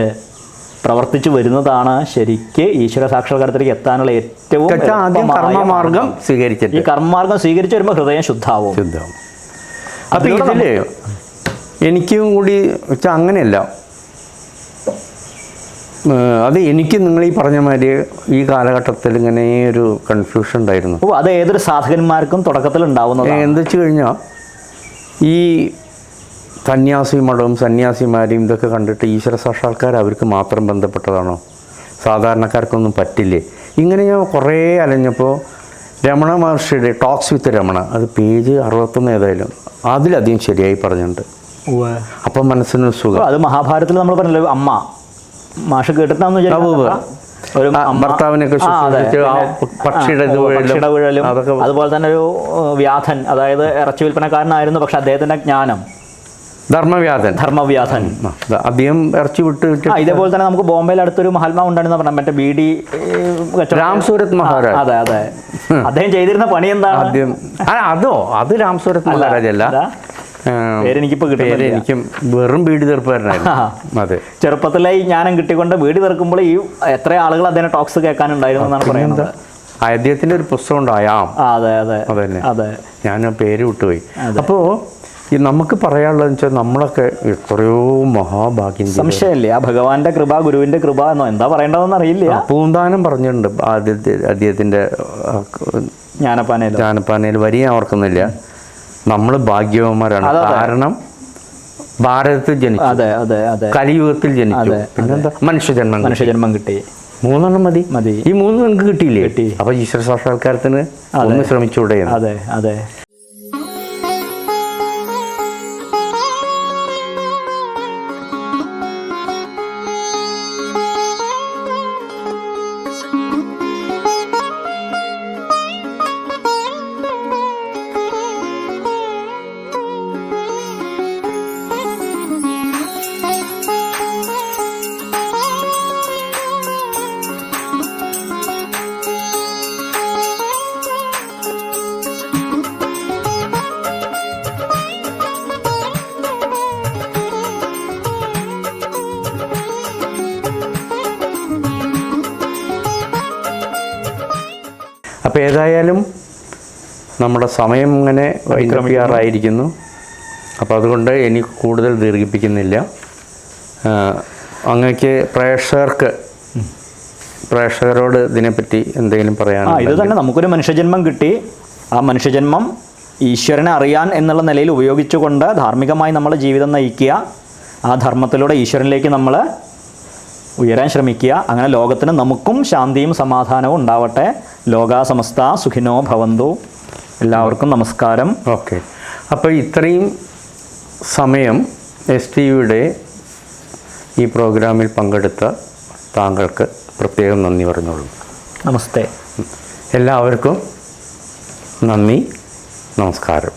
പ്രവർത്തിച്ചു വരുന്നതാണ് ശരിക്ക് ഈശ്വര സാക്ഷാത്കാരത്തിലേക്ക് എത്താനുള്ള ഏറ്റവും കർമ്മമാർഗം സ്വീകരിച്ചിട്ട്. ഈ കർമ്മമാർഗം സ്വീകരിച്ച് വരുമ്പോൾ ഹൃദയം ശുദ്ധാവും. അപ്പോൾ ഇതില് എനിക്കും കൂടി വെച്ചാൽ അങ്ങനെയല്ല, അത് എനിക്ക് നിങ്ങൾ ഈ പറഞ്ഞ മാതിരി ഈ കാലഘട്ടത്തിൽ ഇങ്ങനെ ഒരു കൺഫ്യൂഷൻ ഉണ്ടായിരുന്നു. അത് ഏതൊരു സാധകന്മാർക്കും തുടക്കത്തിൽ ഉണ്ടാവുന്നത്. എന്താ വെച്ച് കഴിഞ്ഞാൽ ഈ സന്യാസി മഠവും സന്യാസിമാരെയും ഇതൊക്കെ കണ്ടിട്ട് ഈശ്വര സാക്ഷാത്കാർ അവർക്ക് മാത്രം ബന്ധപ്പെട്ടതാണോ, സാധാരണക്കാർക്കൊന്നും പറ്റില്ലേ? ഇങ്ങനെ ഞാൻ കുറേ അലഞ്ഞപ്പോൾ രമണ മഹർഷിയുടെ ടോക്സ് വിത്ത് രമണ, അത് പേജ് 61 ഏതായാലും അതിലധികം ശരിയായി പറഞ്ഞിട്ടുണ്ട്. അപ്പം മനസ്സിന് സുഖം. അത് മഹാഭാരതത്തിൽ നമ്മൾ പറഞ്ഞല്ലോ, അമ്മ മാഷ് കേട്ടിട്ടാന്ന് ഒരു ഭർത്താവിനൊക്കെ പക്ഷിയുടെ വീഴലും, അതുപോലെ തന്നെ ഒരു വ്യാധൻ, അതായത് ഇറച്ചി വിൽപ്പനക്കാരനായിരുന്നു, പക്ഷെ അദ്ദേഹത്തിന്റെ ജ്ഞാനം ധർമ്മവ്യാധൻ അദ്ദേഹം ഇറച്ചി വിട്ട്. ഇതേപോലെ തന്നെ നമുക്ക് ബോംബെയിൽ അടുത്തൊരു മഹാത്മാവ് ഉണ്ടായിരുന്നു പറഞ്ഞാൽ, മറ്റേ ബീഡി രാം സൂരത് മഹാരാജ്. അതെ അദ്ദേഹം ചെയ്തിരുന്ന പണി എന്താണ്? അത് രാം സൂരത് മഹാരാജ് അല്ല, പേരെനിക്കിപ്പോൾ കിട്ടിയത്. എനിക്കും വെറും ബീഡി തീർപ്പായിരുന്നു. അതെ, ചെറുപ്പത്തിലെ ഈ ജ്ഞാനം കിട്ടിക്കൊണ്ട് ബീഡി തീർക്കുമ്പോൾ ഈ എത്ര ആളുകൾ അദ്ദേഹം ടോക്സ് കേൾക്കാനുണ്ടായിരുന്നു എന്നാണ് പറയുന്നത്. അദ്ദേഹത്തിൻ്റെ ഒരു പുസ്തകം ഉണ്ട് അയാം. അതെ അതെ അതന്നെ, അതെ, ഞാൻ പേര് വിട്ടുപോയി. അപ്പോൾ ഈ നമുക്ക് പറയാനുള്ളതെന്ന് വെച്ചാൽ നമ്മളൊക്കെ എത്രയോ മഹാഭാഗ്യം. സംശയമില്ലേ, ആ ഭഗവാന്റെ കൃപ, ഗുരുവിന്റെ കൃപ എന്നോ എന്താ പറയേണ്ടതെന്ന് അറിയില്ല. പൂന്താനം പറഞ്ഞിട്ടുണ്ട് അദ്ദേഹത്തിൻ്റെ ജ്ഞാനപ്പാനയിൽ വരി ഞാൻ ഓർക്കുന്നില്ല. നമ്മൾ ഭാഗ്യവാന്മാരാണ്. കാരണം ഭാരതത്തിൽ ജനിച്ചു, കലിയുഗത്തിൽ ജനിച്ചു, പിന്നെന്താ മനുഷ്യജന്മം കിട്ടി. 3 മതി. ഈ 3 നിങ്ങൾക്ക് കിട്ടിയില്ലേ? അപ്പൊ ഈശ്വര സാക്ഷാത്കാരത്തിന് ഒന്ന് ശ്രമിച്ചൂടെ? അതെ അതെ. അപ്പോൾ ഏതായാലും നമ്മുടെ സമയം ഇങ്ങനെ വൈകിയാറായിരിക്കുന്നു. അപ്പോൾ അതുകൊണ്ട് എനിക്ക് കൂടുതൽ ദീർഘിപ്പിക്കുന്നില്ല. അങ്ങക്ക് പ്രേക്ഷകരോട് ഇതിനെപ്പറ്റി എന്തെങ്കിലും പറയാനുണ്ടോ? ഇത് തന്നെ, നമുക്കൊരു മനുഷ്യജന്മം കിട്ടി. ആ മനുഷ്യജന്മം ഈശ്വരനെ അറിയാൻ എന്നുള്ള നിലയിൽ ഉപയോഗിച്ചുകൊണ്ട് ധാർമ്മികമായി നമ്മുടെ ജീവിതം നയിക്കുക. ആ ധർമ്മത്തിലൂടെ ഈശ്വരനിലേക്ക് നമ്മൾ ഉയരാൻ ശ്രമിക്കുക. അങ്ങനെ ലോകത്തിന് നമുക്കും ശാന്തിയും സമാധാനവും ഉണ്ടാവട്ടെ. ലോകാ സമസ്ത സുഖിനോ ഭവന്തു. എല്ലാവർക്കും നമസ്കാരം. ഓക്കെ. അപ്പോൾ ഇത്രയും സമയം STUയുടെ ഈ പ്രോഗ്രാമിൽ പങ്കെടുത്ത താങ്കൾക്ക് പ്രത്യേകം നന്ദി പറഞ്ഞോളൂ. നമസ്തേ. എല്ലാവർക്കും നന്ദി, നമസ്കാരം.